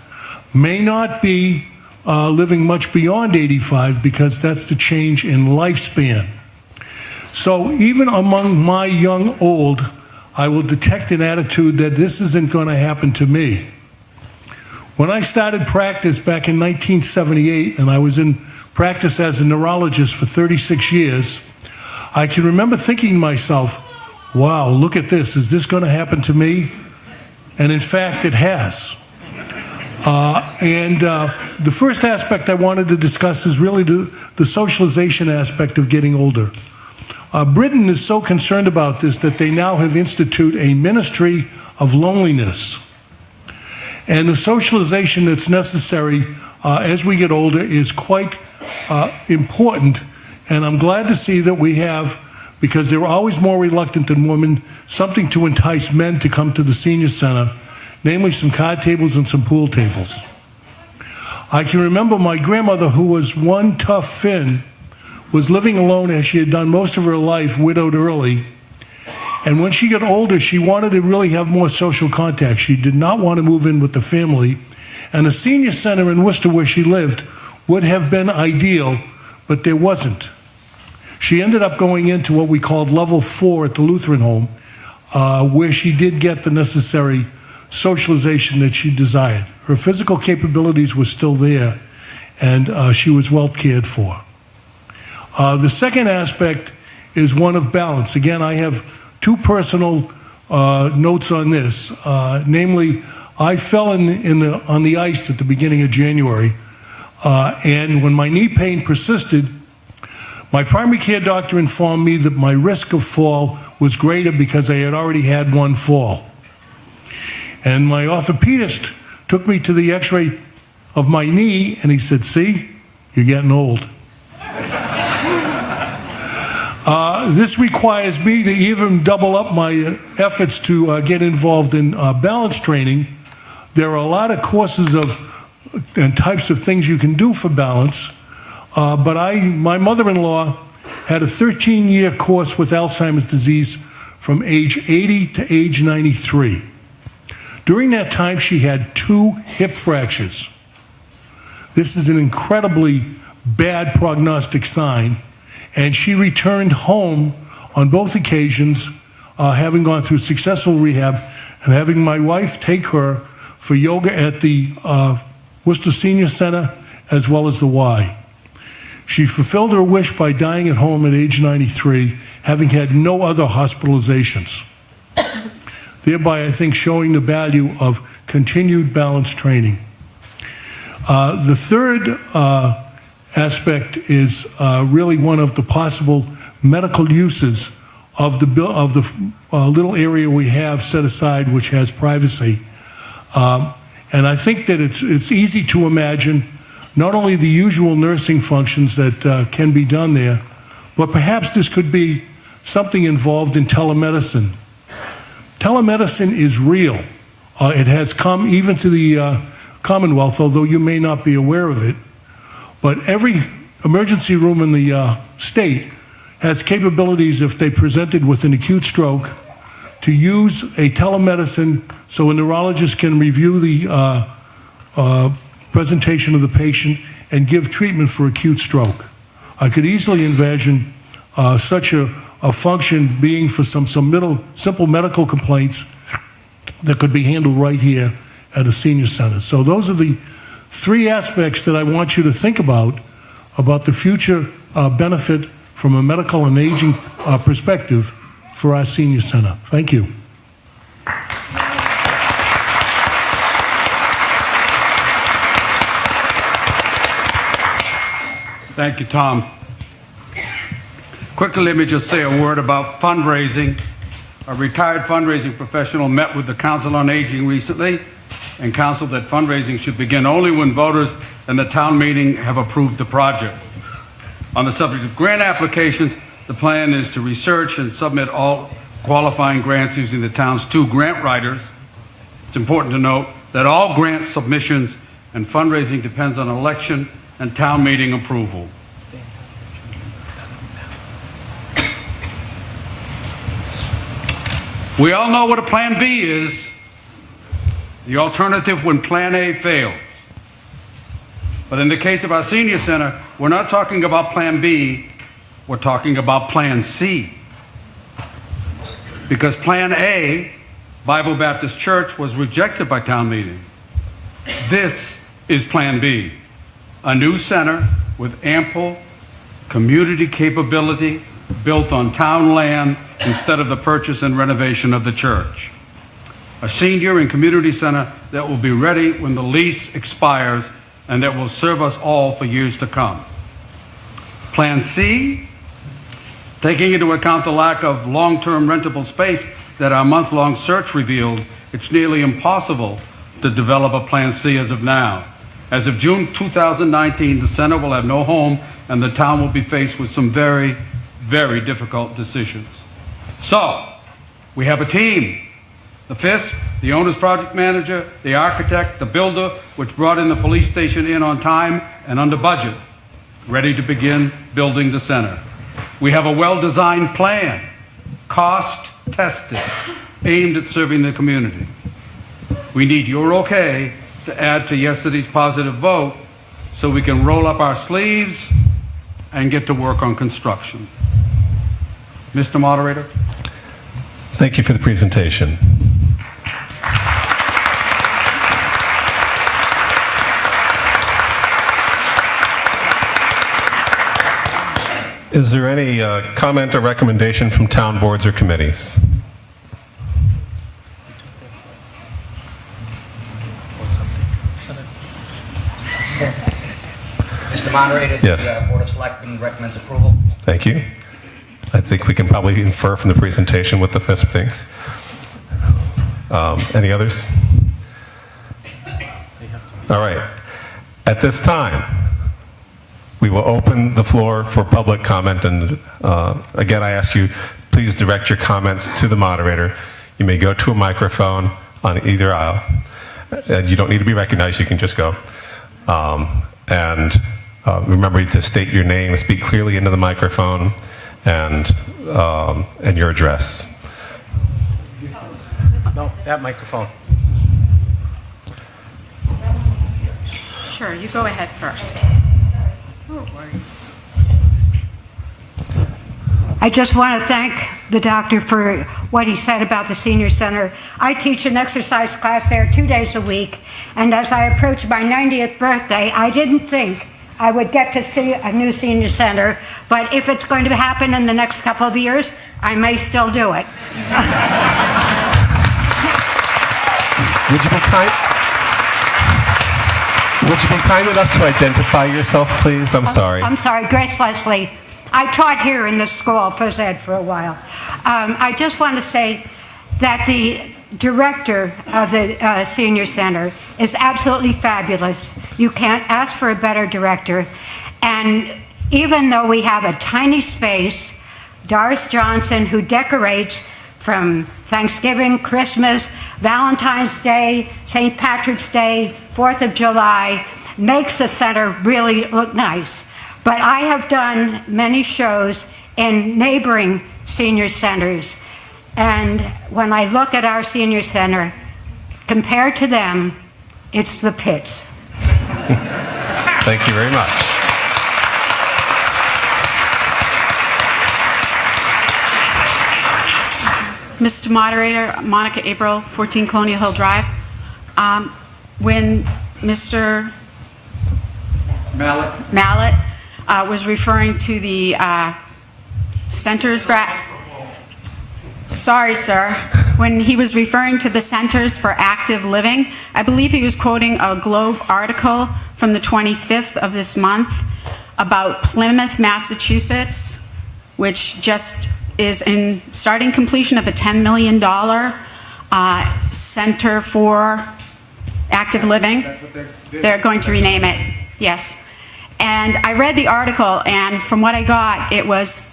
May not be living much beyond 85 because that's the change in lifespan. So even among my young old, I will detect an attitude that this isn't going to happen to me. When I started practice back in 1978, and I was in practice as a neurologist for 36 years, I can remember thinking to myself, wow, look at this. Is this going to happen to me? And in fact, it has. The first aspect I wanted to discuss is really the socialization aspect of getting older. Britain is so concerned about this that they now have instituted a ministry of loneliness. And the socialization that's necessary as we get older is quite important. And I'm glad to see that we have, because they're always more reluctant than women, something to entice men to come to the senior center, namely some card tables and some pool tables. I can remember my grandmother, who was one tough Finn, was living alone as she had done most of her life, widowed early. And when she got older, she wanted to really have more social contact. She did not want to move in with the family. And the senior center in Worcester, where she lived, would have been ideal, but there wasn't. She ended up going into what we called level 4 at the Lutheran home, where she did get the necessary socialization that she desired. Her physical capabilities were still there, and she was well cared for. The second aspect is one of balance. Again, I have two personal notes on this. Namely, I fell on the ice at the beginning of January, and when my knee pain persisted, my primary care doctor informed me that my risk of fall was greater because I had already had one fall. And my orthopedist took me to the x-ray of my knee, and he said, "See, you're getting old." This requires me to even double up my efforts to get involved in balance training. There are a lot of courses and types of things you can do for balance, but my mother-in-law had a 13-year course with Alzheimer's disease from age 80 to age 93. During that time, she had 2 hip fractures. This is an incredibly bad prognostic sign. And she returned home on both occasions, having gone through successful rehab and having my wife take her for yoga at the Worcester Senior Center as well as the Y. She fulfilled her wish by dying at home at age 93, having had no other hospitalizations. Thereby, I think, showing the value of continued balance training. The third aspect is really one of the possible medical uses of the little area we have set aside, which has privacy. And I think that it's easy to imagine not only the usual nursing functions that can be done there, but perhaps this could be something involved in telemedicine. Telemedicine is real. It has come even to the Commonwealth, although you may not be aware of it. But every emergency room in the state has capabilities, if they presented with an acute stroke, to use a telemedicine so a neurologist can review the presentation of the patient and give treatment for acute stroke. I could easily envision such a function being for some simple medical complaints that could be handled right here at a senior center. So those are the 3 aspects that I want you to think about the future benefit from a medical and aging perspective for our senior center. Thank you. Thank you, Tom. Quickly, let me just say a word about fundraising. A retired fundraising professional met with the Council on Aging recently and counseled that fundraising should begin only when voters and the town meeting have approved the project. On the subject of grant applications, the plan is to research and submit all qualifying grants using the town's 2 grant writers. It's important to note that all grant submissions and fundraising depends on election and town meeting approval. We all know what a Plan B is, the alternative when Plan A fails. But in the case of our senior center, we're not talking about Plan B, we're talking about Plan C. Because Plan A, Bible Baptist Church, was rejected by town meeting. This is Plan B, a new center with ample community capability built on town land instead of the purchase and renovation of the church. A senior and community center that will be ready when the lease expires and that will serve us all for years to come. Plan C, taking into account the lack of long-term rentable space that our month-long search revealed, it's nearly impossible to develop a Plan C as of now. As of June 2019, the center will have no home and the town will be faced with some very, very difficult decisions. So, we have a team. The FISP, the owner's project manager, the architect, the builder, which brought in the police station in on time and under budget, ready to begin building the center. We have a well-designed plan, cost-tested, aimed at serving the community. We need your okay to add to yesterday's positive vote so we can roll up our sleeves and get to work on construction. Mr. Moderator? Thank you for the presentation. Is there any comment or recommendation from town boards or committees? Mr. Moderator, Yes. the Board of Selectmen recommends approval. Thank you. I think we can probably infer from the presentation what the FISP thinks. Any others? All right. At this time, we will open the floor for public comment. And again, I ask you, please direct your comments to the moderator. You may go to a microphone on either aisle. And you don't need to be recognized. You can just go. Remember to state your name, speak clearly into the microphone, and your address. No, that microphone. Sure, you go ahead first. No worries. I just want to thank the doctor for what he said about the senior center. I teach an exercise class there 2 days a week, and as I approached my 90th birthday, I didn't think I would get to see a new senior center, but if it's going to happen in the next couple of years, I may still do it. Would you be kind enough to identify yourself, please? I'm sorry. I'm sorry, Grace Leslie. I taught here in this school, phys ed, for a while. I just want to say that the director of the senior center is absolutely fabulous. You can't ask for a better director. And even though we have a tiny space, Doris Johnson, who decorates from Thanksgiving, Christmas, Valentine's Day, St. Patrick's Day, 4th of July, makes the center really look nice. But I have done many shows in neighboring senior centers, and when I look at our senior center, compared to them, it's the pits. Thank you very much. Mr. Moderator, Monica April, 14 Colonial Hill Drive. When Mr. Mallett was referring to the centers for... Sorry, sir. When he was referring to the Centers for Active Living, I believe he was quoting a Globe article from the 25th of this month about Plymouth, Massachusetts, which just is in starting completion of a $10 million Center for Active Living. They're going to rename it, yes. And I read the article, and from what I got, it was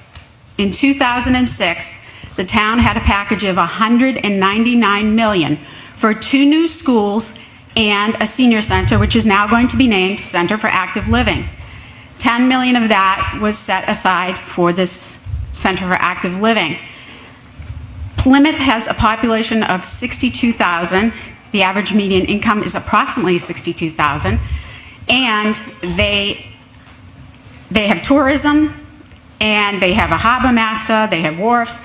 in 2006, the town had a package of $199 million for 2 new schools and a senior center, which is now going to be named Center for Active Living. 10 million of that was set aside for this Center for Active Living. Plymouth has a population of 62,000. The average median income is approximately 62,000. And they have tourism, and they have a harbor master, they have wharfs.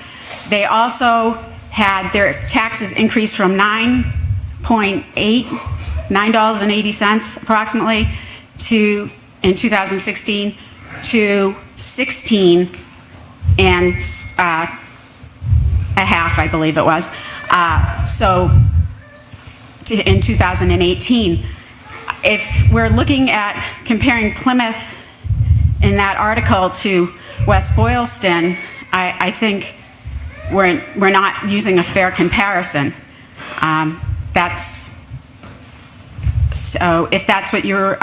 They also had their taxes increased from $9.80 approximately to, in 2016, to 16 and a half, I believe it was. In 2018. If we're looking at comparing Plymouth in that article to West Boylston, I think we're not using a fair comparison. So if that's what you're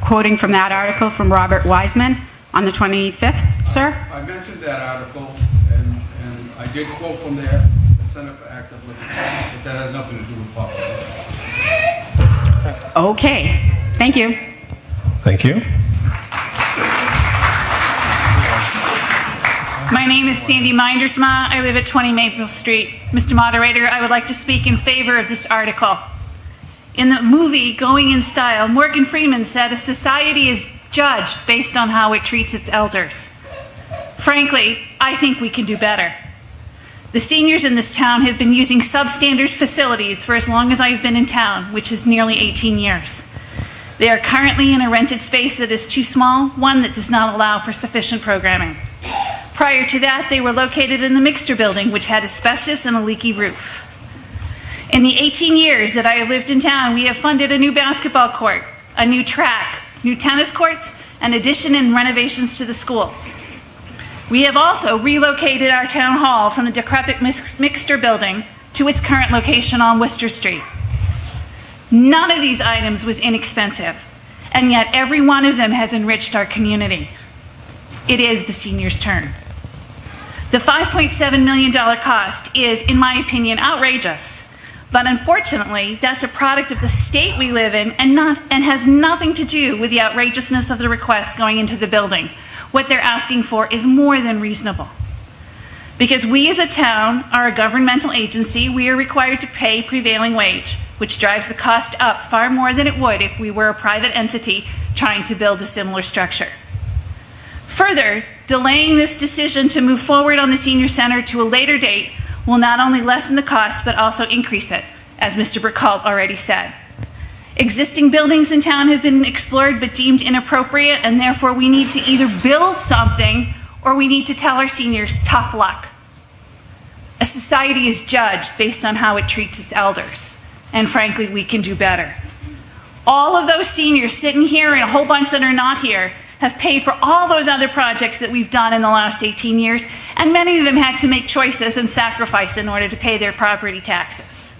quoting from that article from Robert Wiseman on the 25th, sir? I mentioned that article, and I did quote from there, the Center for Active Living, but that has nothing to do with population. Okay, thank you. Thank you. My name is Sandy Mindersma. I live at 20 Maple Street. Mr. Moderator, I would like to speak in favor of this article. In the movie Going in Style, Morgan Freeman said a society is judged based on how it treats its elders. Frankly, I think we can do better. The seniors in this town have been using substandard facilities for as long as I've been in town, which is nearly 18 years. They are currently in a rented space that is too small, one that does not allow for sufficient programming. Prior to that, they were located in the Mixter building, which had asbestos and a leaky roof. In the 18 years that I have lived in town, we have funded a new basketball court, a new track, new tennis courts, and addition and renovations to the schools. We have also relocated our town hall from the decrepit Mixter building to its current location on Worcester Street. None of these items was inexpensive, and yet every one of them has enriched our community. It is the seniors' turn. The $5.7 million cost is, in my opinion, outrageous. But unfortunately, that's a product of the state we live in and has nothing to do with the outrageousness of the requests going into the building. What they're asking for is more than reasonable. Because we as a town are a governmental agency, we are required to pay prevailing wage, which drives the cost up far more than it would if we were a private entity trying to build a similar structure. Further, delaying this decision to move forward on the senior center to a later date will not only lessen the cost, but also increase it, as Mr. Burkalt already said. Existing buildings in town have been explored but deemed inappropriate, and therefore we need to either build something or we need to tell our seniors, tough luck. A society is judged based on how it treats its elders, and frankly, we can do better. All of those seniors sitting here and a whole bunch that are not here have paid for all those other projects that we've done in the last 18 years, and many of them had to make choices and sacrifice in order to pay their property taxes.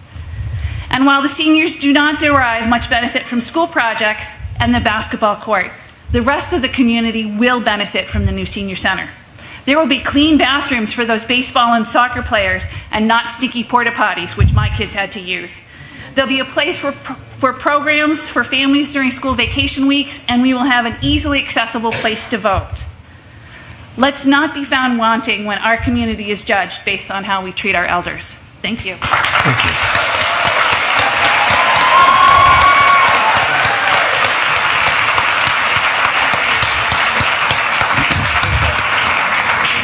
And while the seniors do not derive much benefit from school projects and the basketball court, the rest of the community will benefit from the new senior center. There will be clean bathrooms for those baseball and soccer players and not stinky porta potties, which my kids had to use. There'll be a place for programs for families during school vacation weeks, and we will have an easily accessible place to vote. Let's not be found wanting when our community is judged based on how we treat our elders. Thank you. Thank you.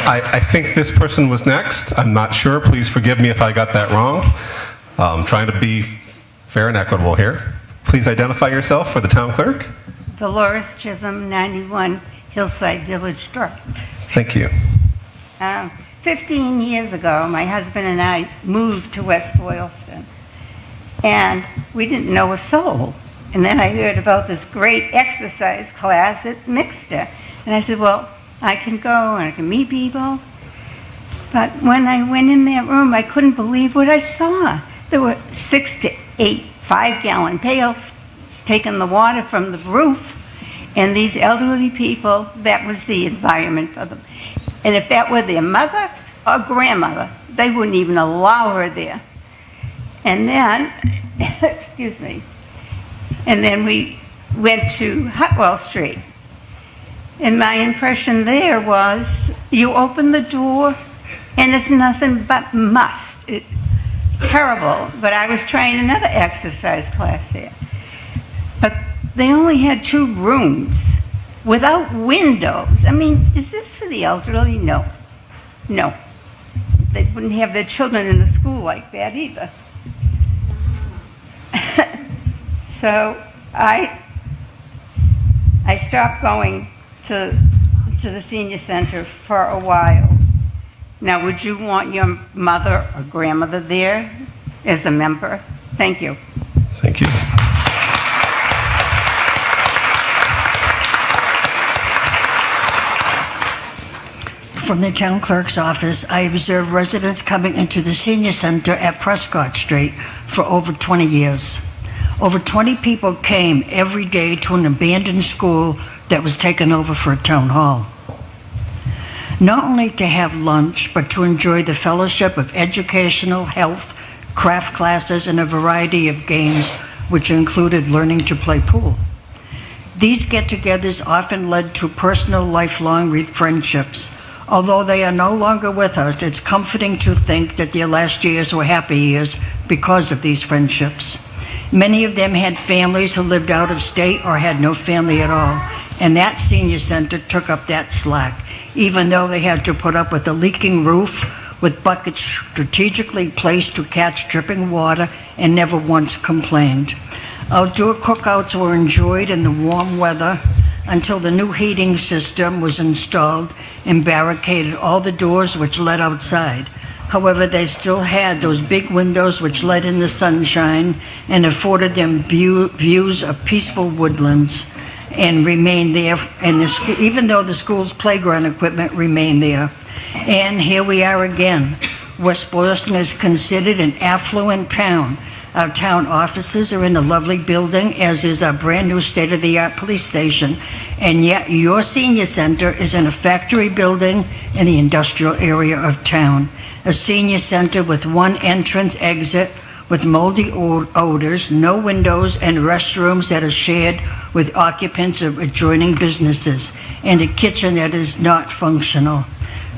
I think this person was next. I'm not sure. Please forgive me if I got that wrong. I'm trying to be fair and equitable here. Please identify yourself for the town clerk. Dolores Chisholm, 91 Hillside Village Drive. Thank you. 15 years ago, my husband and I moved to West Boylston, and we didn't know a soul. And then I heard about this great exercise class at Mixter, and I said, well, I can go and I can meet people. But when I went in that room, I couldn't believe what I saw. There were 6 to 8 5-gallon pails taking the water from the roof, and these elderly people, that was the environment for them. And if that were their mother or grandmother, they wouldn't even allow her there. And then, excuse me, and then we went to Hutwell Street. And my impression there was you open the door and it's nothing but must. Terrible. But I was trying another exercise class there. But they only had 2 rooms without windows. I mean, is this for the elderly? No. No. They wouldn't have their children in the school like that either. So I stopped going to the senior center for a while. Now, would you want your mother or grandmother there as a member? Thank you. Thank you. From the town clerk's office, I observed residents coming into the senior center at Prescott Street for over 20 years. Over 20 people came every day to an abandoned school that was taken over for a town hall. Not only to have lunch, but to enjoy the fellowship of educational, health, craft classes, and a variety of games, which included learning to play pool. These get-togethers often led to personal, lifelong friendships. Although they are no longer with us, it's comforting to think that their last years were happy years because of these friendships. Many of them had families who lived out of state or had no family at all, and that senior center took up that slack, even though they had to put up with a leaking roof, with buckets strategically placed to catch dripping water, and never once complained. Outdoor cookouts were enjoyed in the warm weather until the new heating system was installed and barricaded all the doors which led outside. However, they still had those big windows which let in the sunshine and afforded them views of peaceful woodlands, and remained there, and even though the school's playground equipment remained there. And here we are again. West Boylston is considered an affluent town. Our town offices are in a lovely building, as is our brand-new state-of-the-art police station, and yet your senior center is in a factory building in the industrial area of town. A senior center with one entrance exit with moldy odors, no windows, and restrooms that are shared with occupants of adjoining businesses, and a kitchen that is not functional.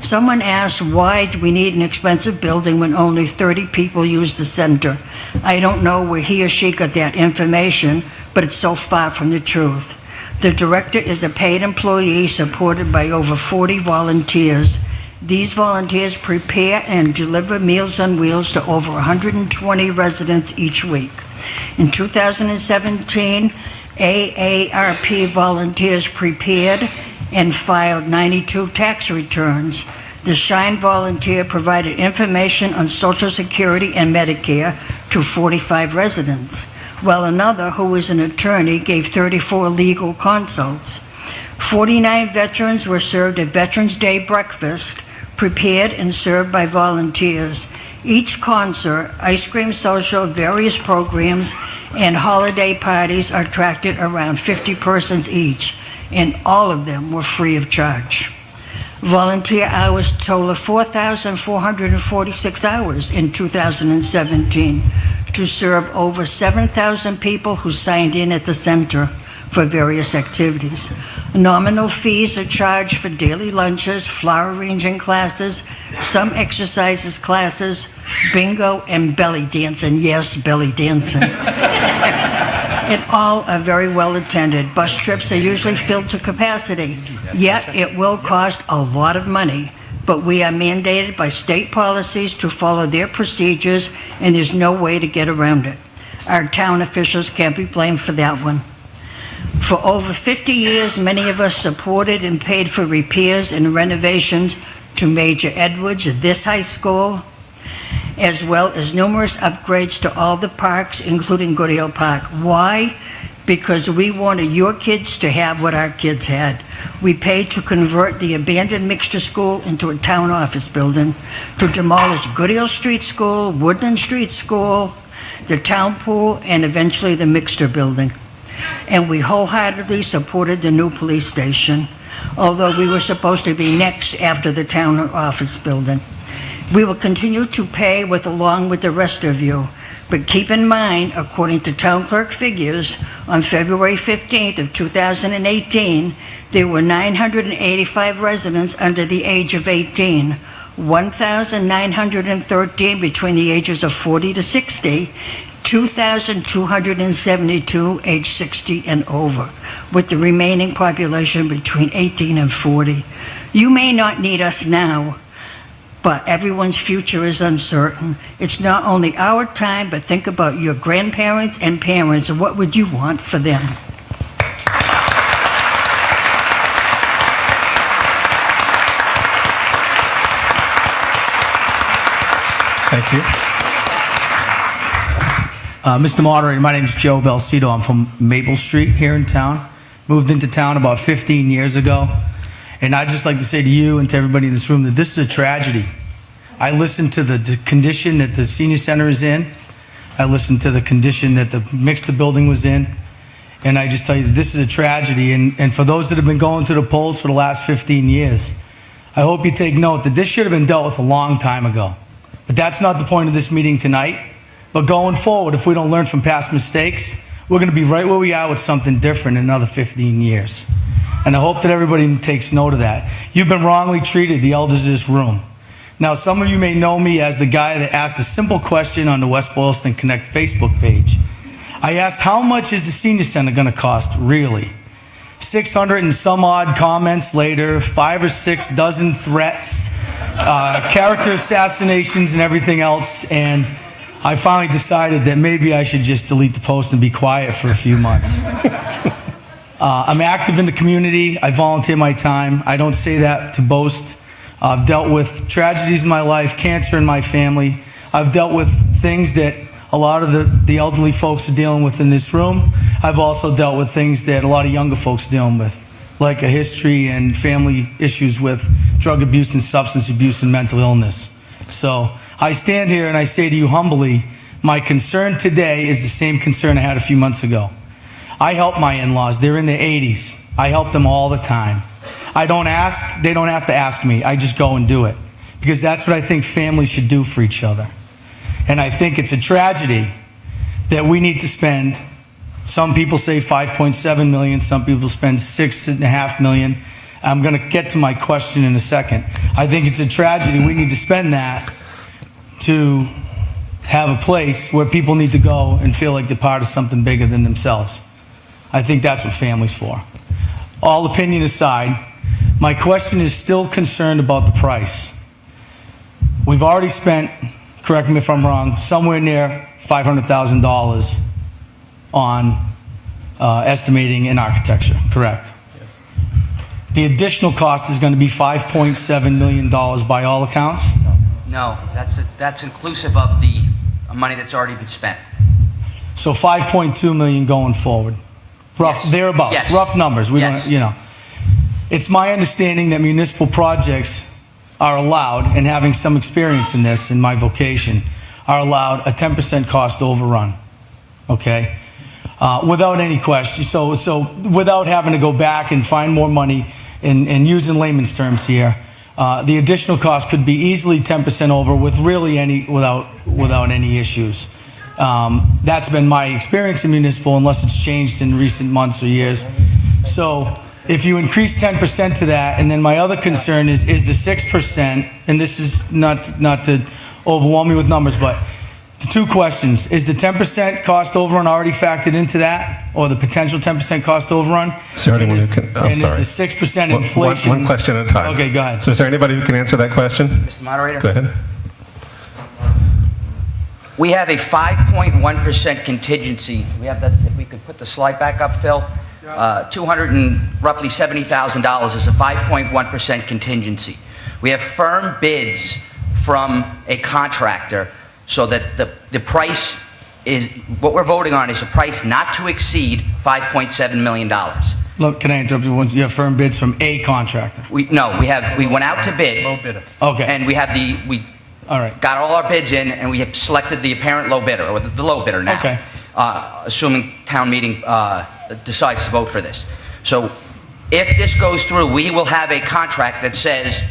Someone asked, why do we need an expensive building when only 30 people use the center? I don't know where he or she got that information, but it's so far from the truth. The director is a paid employee supported by over 40 volunteers. These volunteers prepare and deliver Meals on Wheels to over 120 residents each week. In 2017, AARP volunteers prepared and filed 92 tax returns. The Shine volunteer provided information on Social Security and Medicare to 45 residents, while another, who is an attorney, gave 34 legal consults. 49 veterans were served a Veterans Day breakfast, prepared and served by volunteers. Each concert, ice cream social, various programs, and holiday parties attracted around 50 persons each, and all of them were free of charge. Volunteer hours total 4,446 hours in 2017 to serve over 7,000 people who signed in at the center for various activities. Nominal fees are charged for daily lunches, flower arranging classes, some exercises classes, bingo, and belly dancing. Yes, belly dancing. And all are very well attended. Bus trips are usually filled to capacity, yet it will cost a lot of money. But we are mandated by state policies to follow their procedures, and there's no way to get around it. Our town officials can't be blamed for that one. For over 50 years, many of us supported and paid for repairs and renovations to Major Edwards, this high school, as well as numerous upgrades to all the parks, including Goodale Park. Why? Because we wanted your kids to have what our kids had. We paid to convert the abandoned mixture school into a town office building, to demolish Goodale Street School, Woodland Street School, the town pool, and eventually the mixture building. And we wholeheartedly supported the new police station, although we were supposed to be next after the town office building. We will continue to pay along with the rest of you. But keep in mind, according to town clerk figures, on February 15th of 2018, there were 985 residents under the age of 18, 1,913 between the ages of 40 to 60, 2,272 age 60 and over, with the remaining population between 18 and 40. You may not need us now, but everyone's future is uncertain. It's not only our time, but think about your grandparents and parents, and what would you want for them? Thank you. Mr. Moderator, my name is Joe Belcito. I'm from Maple Street here in town. Moved into town about 15 years ago. And I'd just like to say to you and to everybody in this room that this is a tragedy. I listened to the condition that the senior center is in. I listened to the condition that the mixed building was in. And I just tell you that this is a tragedy. And for those that have been going to the polls for the last 15 years, I hope you take note that this should have been dealt with a long time ago. But that's not the point of this meeting tonight. But going forward, if we don't learn from past mistakes, we're going to be right where we are with something different in another 15 years. And I hope that everybody takes note of that. You've been wrongly treated, the elders of this room. Now, some of you may know me as the guy that asked a simple question on the West Boylston Connect Facebook page. I asked, how much is the senior center going to cost, really? 600 and some odd comments later, 5 or 6 dozen threats, character assassinations and everything else, and I finally decided that maybe I should just delete the post and be quiet for a few months. I'm active in the community. I volunteer my time. I don't say that to boast. I've dealt with tragedies in my life, cancer in my family. I've dealt with things that a lot of the elderly folks are dealing with in this room. I've also dealt with things that a lot of younger folks are dealing with, like a history and family issues with drug abuse and substance abuse and mental illness. So I stand here and I say to you humbly, my concern today is the same concern I had a few months ago. I help my in-laws. They're in their 80s. I help them all the time. I don't ask. They don't have to ask me. I just go and do it because that's what I think families should do for each other. And I think it's a tragedy that we need to spend, some people say 5.7 million, some people spend 6.5 million. I'm going to get to my question in a second. I think it's a tragedy. We need to spend that to have a place where people need to go and feel like they're part of something bigger than themselves. I think that's what family's for. All opinion aside, my question is still concerned about the price. We've already spent, correct me if I'm wrong, somewhere near $500,000 on estimating and architecture, correct? Yes. The additional cost is going to be $5.7 million by all accounts? No, that's inclusive of the money that's already been spent. So 5.2 million going forward. Rough, Yes. thereabouts, Yes. rough numbers. We Yes. don't, you know. It's my understanding that municipal projects are allowed, and having some experience in this in my vocation, are allowed a 10% cost overrun, okay? Without any question. So without having to go back and find more money, and using layman's terms here, the additional cost could be easily 10% over with really without any issues. That's been my experience in municipal, unless it's changed in recent months or years. So if you increase 10% to that, and then my other concern is the 6%, and this is not to overwhelm me with numbers, but the two questions. Is the 10% cost overrun already factored into that, or the potential 10% cost overrun? Is there anyone who can, I'm and sorry. is the 6% inflation? One question at a time. Okay, go ahead. So is there anybody who can answer that question? Mr. Moderator? Go ahead. We have a 5.1% contingency. We have that, if we could put the slide back up, Phil. Roughly $70,000 is a 5.1% contingency. We have firm bids from a contractor so that the price is, what we're voting on is a price not to exceed $5.7 million. Look, can I interrupt you once? You have firm bids from a contractor. We went out to bid. Low bidder. Okay. And we All right. got all our bids in, and we have selected the apparent low bidder, or the low bidder now. Okay. Assuming town meeting decides to vote for this. So if this goes through, we will have a contract that says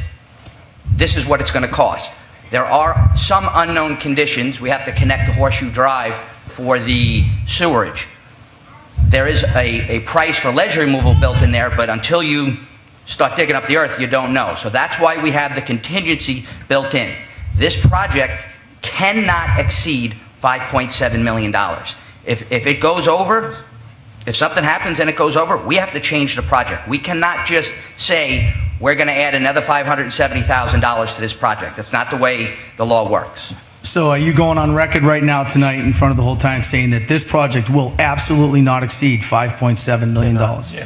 this is what it's going to cost. There are some unknown conditions. We have to connect to Horseshoe Drive for the sewerage. There is a price for ledge removal built in there, but until you start digging up the earth, you don't know. So that's why we have the contingency built in. This project cannot exceed $5.7 million. If it goes over, if something happens and it goes over, we have to change the project. We cannot just say, we're going to add another $570,000 to this project. That's not the way the law works. So are you going on record right now tonight in front of the whole town saying that this project will absolutely not exceed $5.7 million?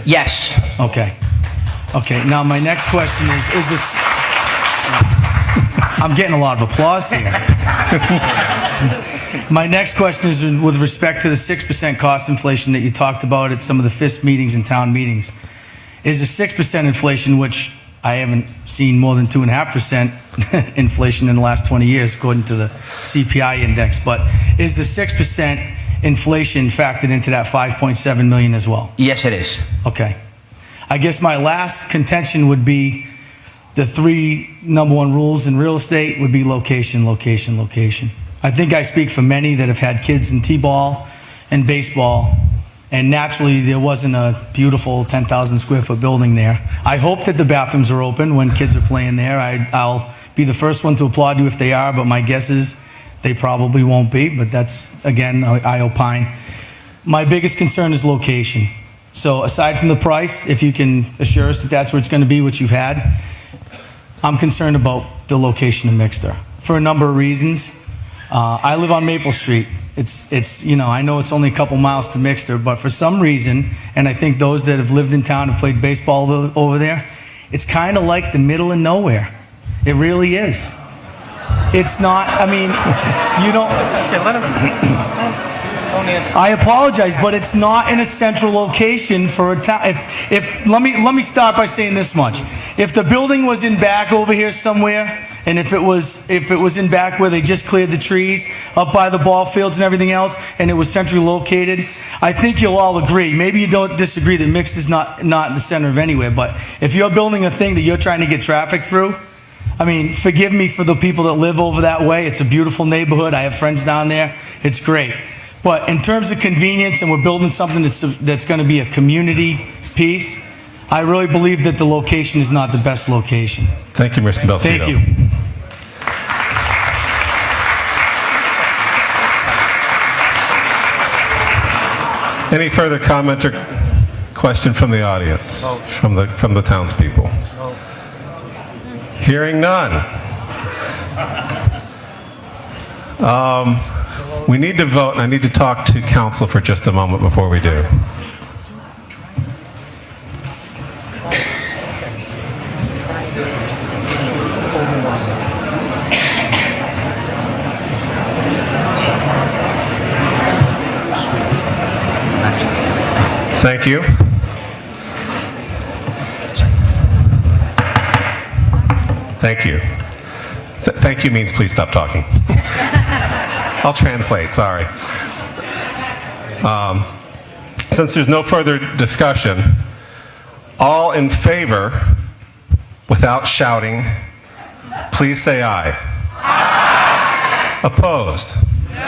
Yes. Okay. Okay, now my next question is this, I'm getting a lot of applause here. My next question is with respect to the 6% cost inflation that you talked about at some of the FIST meetings and town meetings. Is the 6% inflation, which I haven't seen more than 2.5% inflation in the last 20 years, according to the CPI index, but is the 6% inflation factored into that 5.7 million as well? Yes, it is. Okay. I guess my last contention would be the three number one rules in real estate would be location, location, location. I think I speak for many that have had kids in t-ball and baseball, and naturally there wasn't a beautiful 10,000 square foot building there. I hope that the bathrooms are open when kids are playing there. I'll be the first one to applaud you if they are, but my guess is they probably won't be, but that's, again, I opine. My biggest concern is location. So aside from the price, if you can assure us that that's where it's going to be, what you've had, I'm concerned about the location of Mixter for a number of reasons. I live on Maple Street. It's you know, I know it's only a couple miles to Mixter, but for some reason, and I think those that have lived in town have played baseball over there, it's kind of like the middle of nowhere. It really is. It's not, I mean, you don't... Okay, let him... I apologize, but it's not in a central location for a town. Let me start by saying this much. If the building was in back over here somewhere, and if it was in back where they just cleared the trees, up by the ball fields and everything else, and it was centrally located, I think you'll all agree. Maybe you don't disagree that Mixed is not in the center of anywhere, but if you're building a thing that you're trying to get traffic through, I mean, forgive me for the people that live over that way. It's a beautiful neighborhood. I have friends down there. It's great. But in terms of convenience, and we're building something that's going to be a community piece, I really believe that the location is not the best location. Thank you, Mr. Belcito. Thank you. Any further comment or question from the audience, from the townspeople? Hearing none. We need to vote, and I need to talk to council for just a moment before we do. Thank you. Thank you. Thank you means please stop talking. I'll translate, sorry. Since there's no further discussion, all in favor, without shouting, please say aye. Aye. Opposed? No!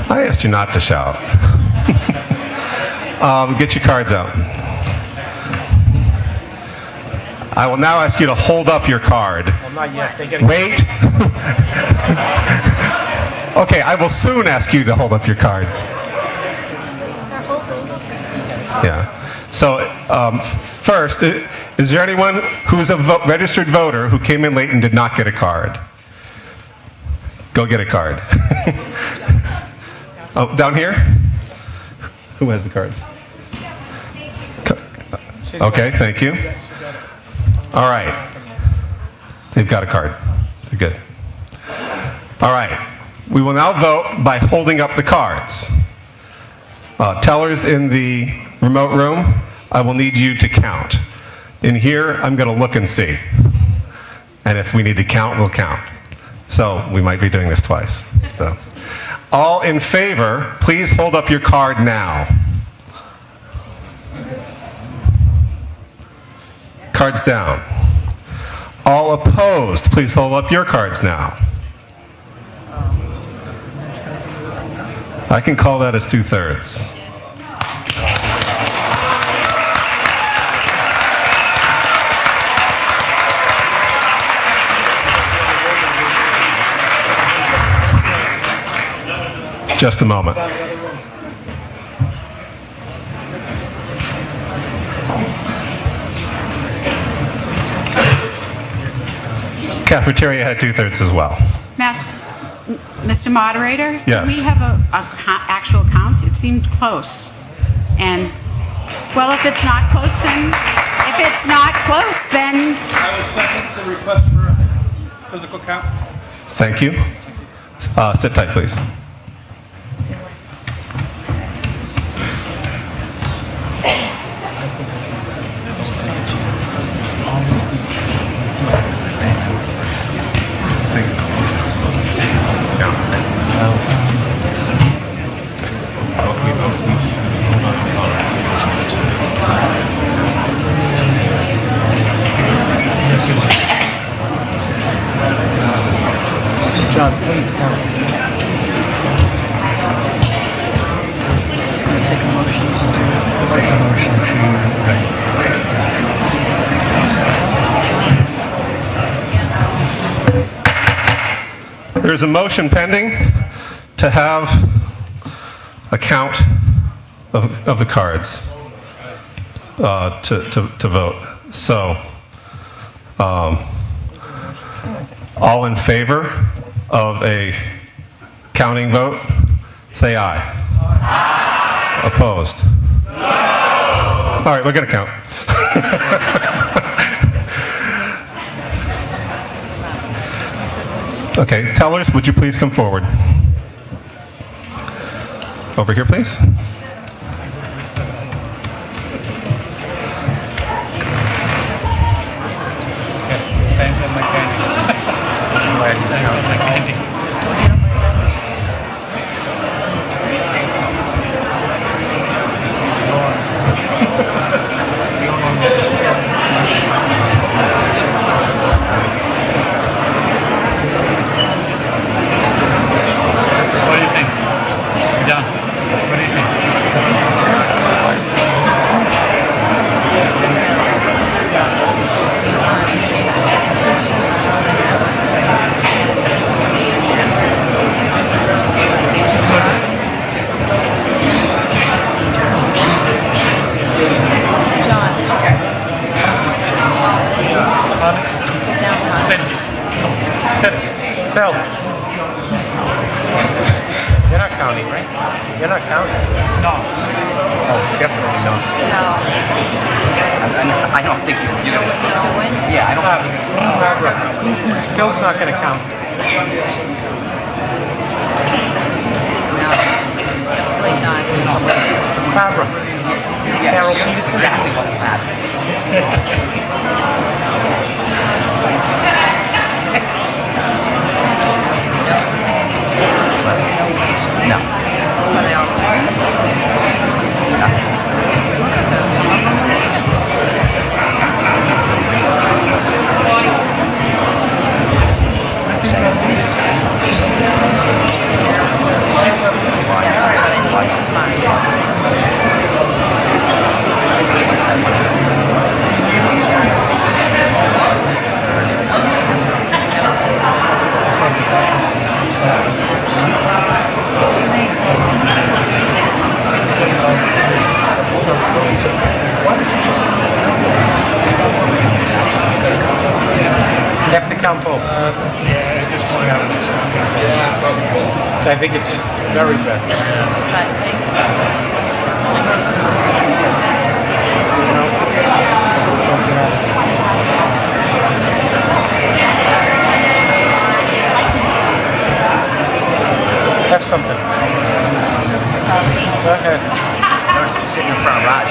I asked you not to shout. Get your cards out. I will now ask you to hold up your card. Well, not yet. Wait. Okay, I will soon ask you to hold up your card. Yeah. So, first, is there anyone who's a registered voter who came in late and did not get a card? Go get a card. Oh, down here? Who has the card? Okay, thank you. All right. They've got a card. They're good. All right. We will now vote by holding up the cards. Tellers in the remote room, I will need you to count. In here, I'm going to look and see. And if we need to count, we'll count. So we might be doing this twice. So, all in favor, please hold up your card now. Cards down. All opposed, please hold up your cards now. I can call that as 2/3. Just a moment. Cafeteria had 2/3 as well. Mr. Moderator? Yes. Can we have a actual count? It seemed close. And, well, if it's not close, then, I will second the request for a physical count. Thank you. Sit tight, please. John, please count. There's a motion pending to have a count of the cards to vote. So, all in favor of a counting vote, say aye. Aye. Opposed? No. All right, we're going to count. Okay, tellers, would you please come forward? Over here, please. What do you think? You're done. What do you think? Phil. You're not counting, right? You're not counting. No. Oh, definitely not. I don't think you're going to. Yeah, I don't have. Barbara, Phil's not going to count. Barbara. Carol Peterson. Exactly what will happen. No. You have to count both. I think it's very best. Have something. Go ahead. Notice sitting in front of Raj.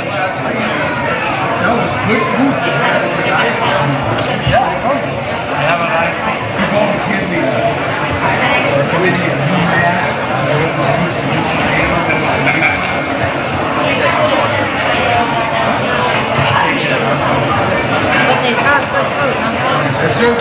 But they serve good food, huh?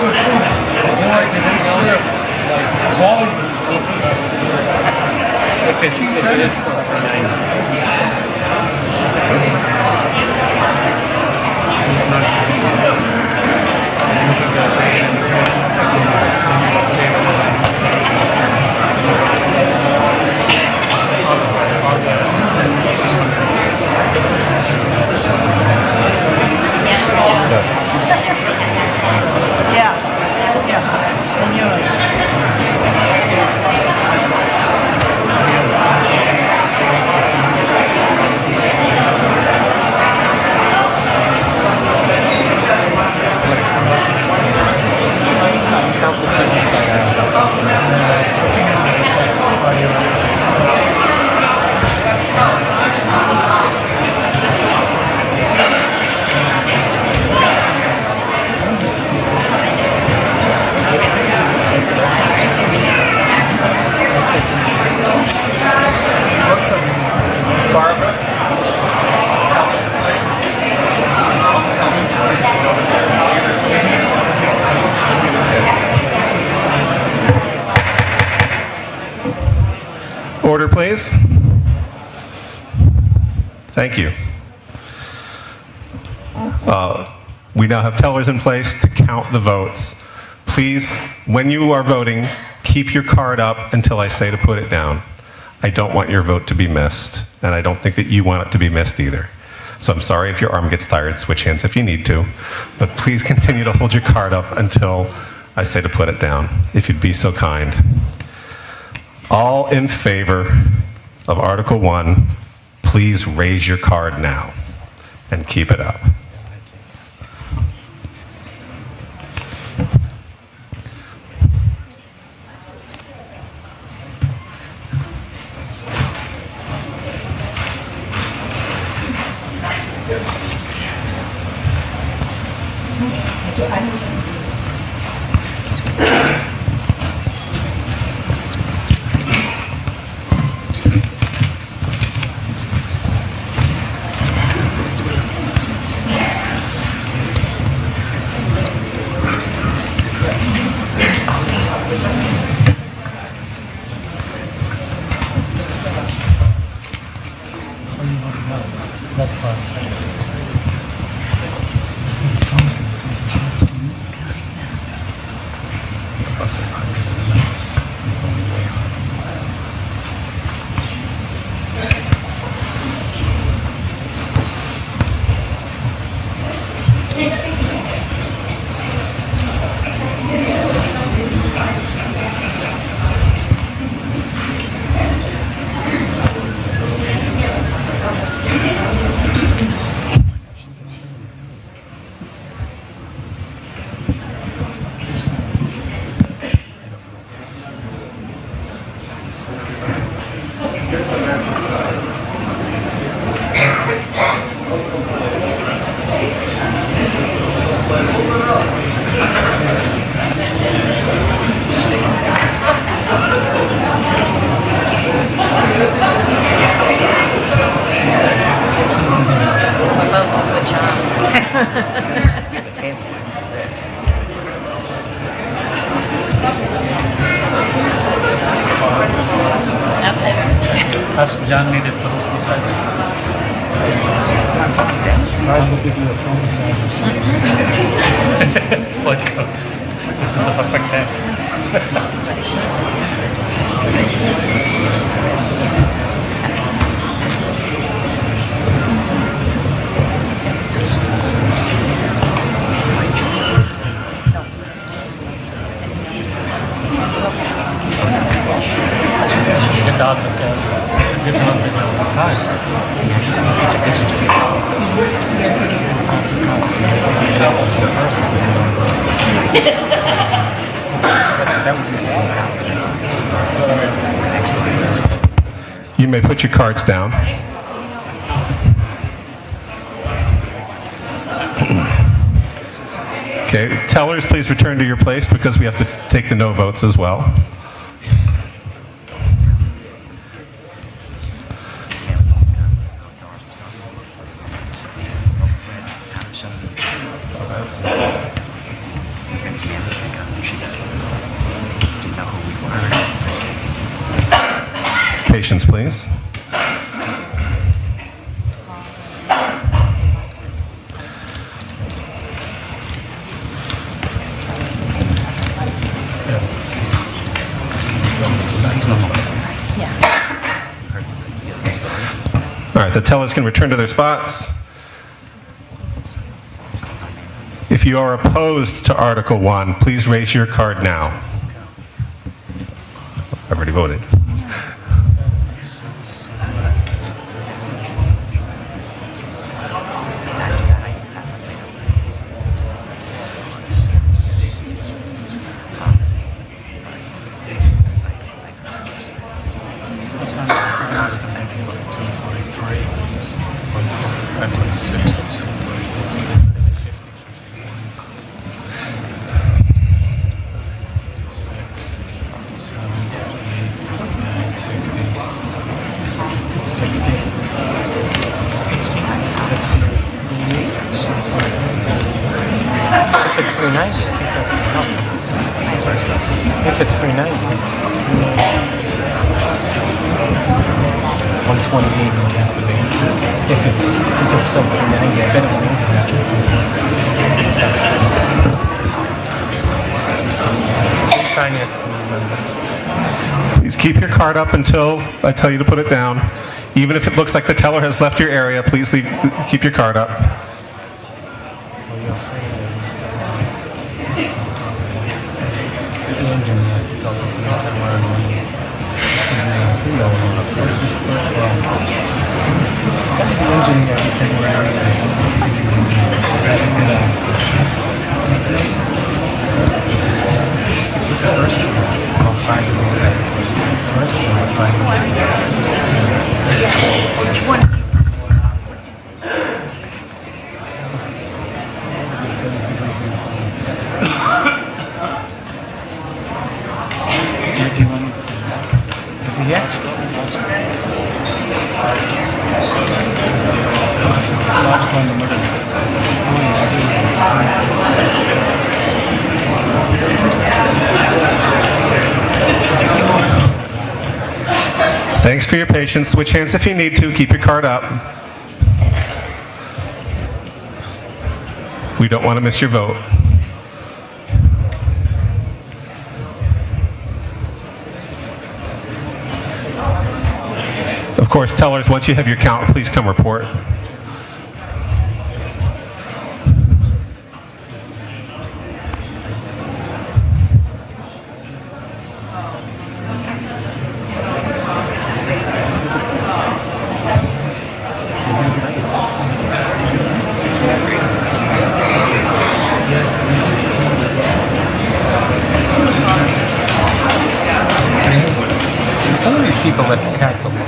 please. Thank you. We now have tellers in place to count the votes. Please, when you are voting, keep your card up until I say to put it down. I don't want your vote to be missed, and I don't think that you want it to be missed either. So I'm sorry if your arm gets tired, switch hands if you need to, but please continue to hold your card up until I say to put it down, if you'd be so kind. All in favor of Article 1, please raise your card now and keep it up. Ask John made it. Welcome. This is a perfect time. Get out of the you should give him a bit of time. You may put your cards down. Okay, tellers, please return to your place because we have to take the no votes as well. Patience, please. All right, the tellers can return to their spots. If you are opposed to Article 1, please raise your card now. I've already voted. If it's 390, I think that's enough. If it's 390. 128 would have to be. If it's still 290, I bet it would be. Finance committee members. Please keep your card up until I tell you to put it down. Even if it looks like the teller has left your area, please keep your card up. Which one? Is he here? Thanks for your patience. Switch hands if you need to. Keep your card up. We don't want to miss your vote. Of course, tellers, once you have your count, please come report. Some of these people let the cats alone.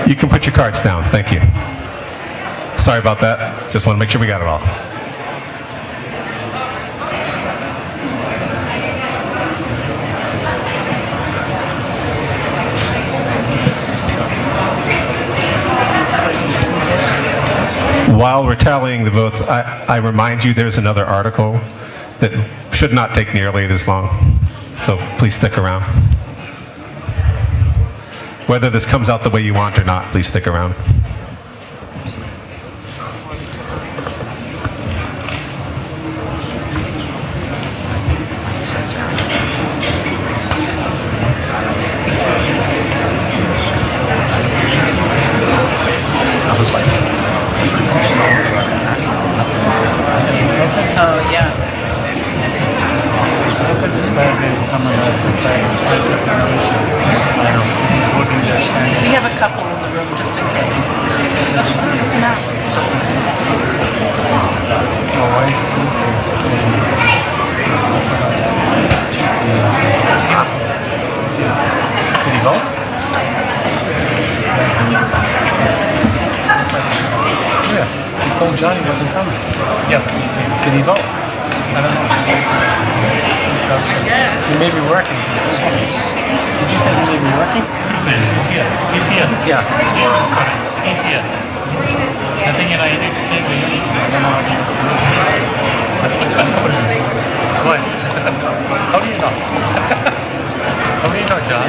You can put your cards down. Thank you. Sorry about that. Just want to make sure we got it all. While we're tallying the votes, I remind you there's another article that should not take nearly this long. So please stick around. Whether this comes out the way you want or not, please stick around. Oh, yeah. We have a couple in the room just in case. Did he vote? Yeah. He told John he wasn't coming. Yeah. Did he vote? I don't know. He may be working. Did you say he may be working? He's here. He's here. Yeah. He's here. I think I need to take the What? How do you know? How do you know, John?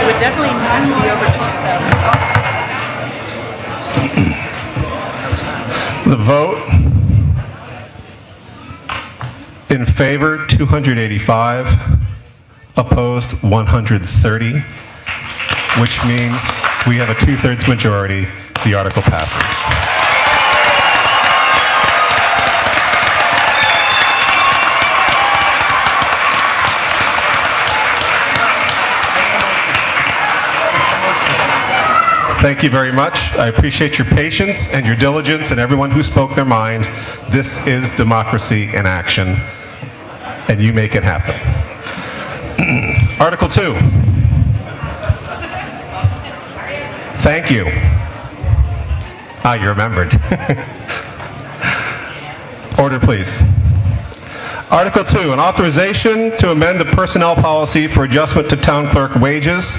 It would definitely not be over 12,000. The vote in favor, 285, opposed, 130, which means we have a 2/3 majority. The article passes. Thank you very much. I appreciate your patience and your diligence and everyone who spoke their mind. This is democracy in action, and you make it happen. Article 2. Thank you. Ah, you remembered. Order, please. Article 2, an authorization to amend the personnel policy for adjustment to town clerk wages.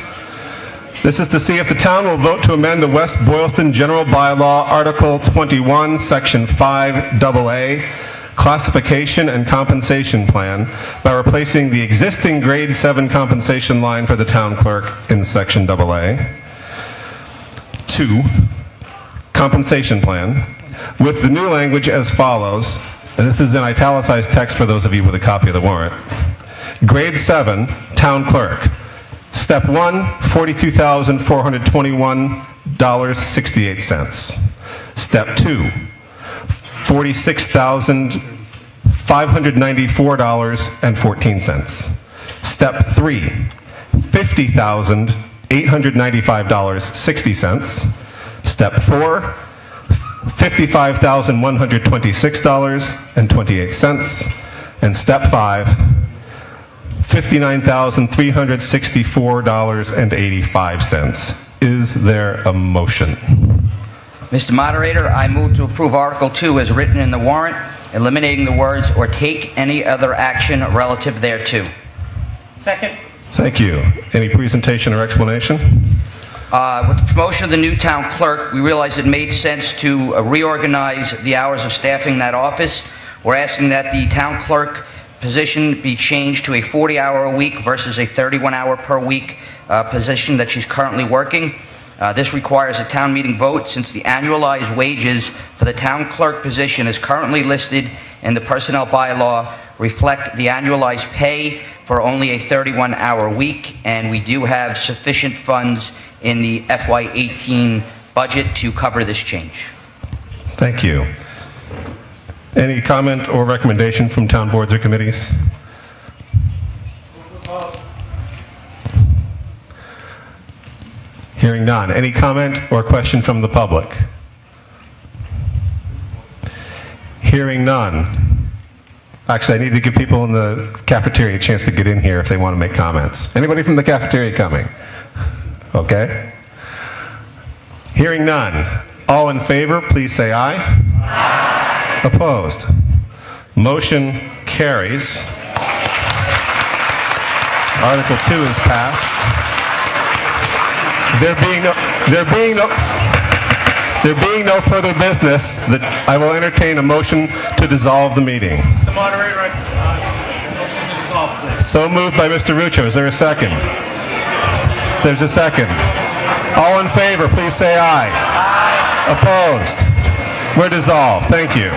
This is to see if the town will vote to amend the West Boylston General Bylaw, Article 21, Section 5AA, Classification and Compensation Plan, by replacing the existing Grade 7 compensation line for the town clerk in Section AA. 2, Compensation Plan, with the new language as follows, and this is in italicized text for those of you with a copy of the warrant. Grade 7, Town Clerk. Step 1, $42,421.68. Step 2, $46,594.14. Step 3, $50,895.60. Step 4, $55,126.28. And Step 5, $59,364.85. Is there a motion? Mr. Moderator, I move to approve Article 2 as written in the warrant, eliminating the words "or take any other action relative thereto." Second. Thank you. Any presentation or explanation? With the promotion of the new town clerk, we realized it made sense to reorganize the hours of staffing that office. We're asking that the town clerk position be changed to a 40-hour-a-week versus a 31-hour-per-week position that she's currently working. This requires a town meeting vote since the annualized wages for the town clerk position is currently listed in the personnel bylaw reflect the annualized pay for only a 31-hour week, and we do have sufficient funds in the FY18 budget to cover this change. Thank you. Any comment or recommendation from town boards or committees? Hearing none. Any comment or question from the public? Hearing none. Actually, I need to give people in the cafeteria a chance to get in here if they want to make comments. Anybody from the cafeteria coming? Okay. Hearing none. All in favor, please say aye. Aye. Opposed? Motion carries. Article 2 is passed. There being no further business, that I will entertain a motion to dissolve the meeting. Mr. Moderator, motion to dissolve, please. So moved by Mr. Ruccio. Is there a second? There's a second. All in favor, please say aye. Aye. Opposed? We're dissolved. Thank you.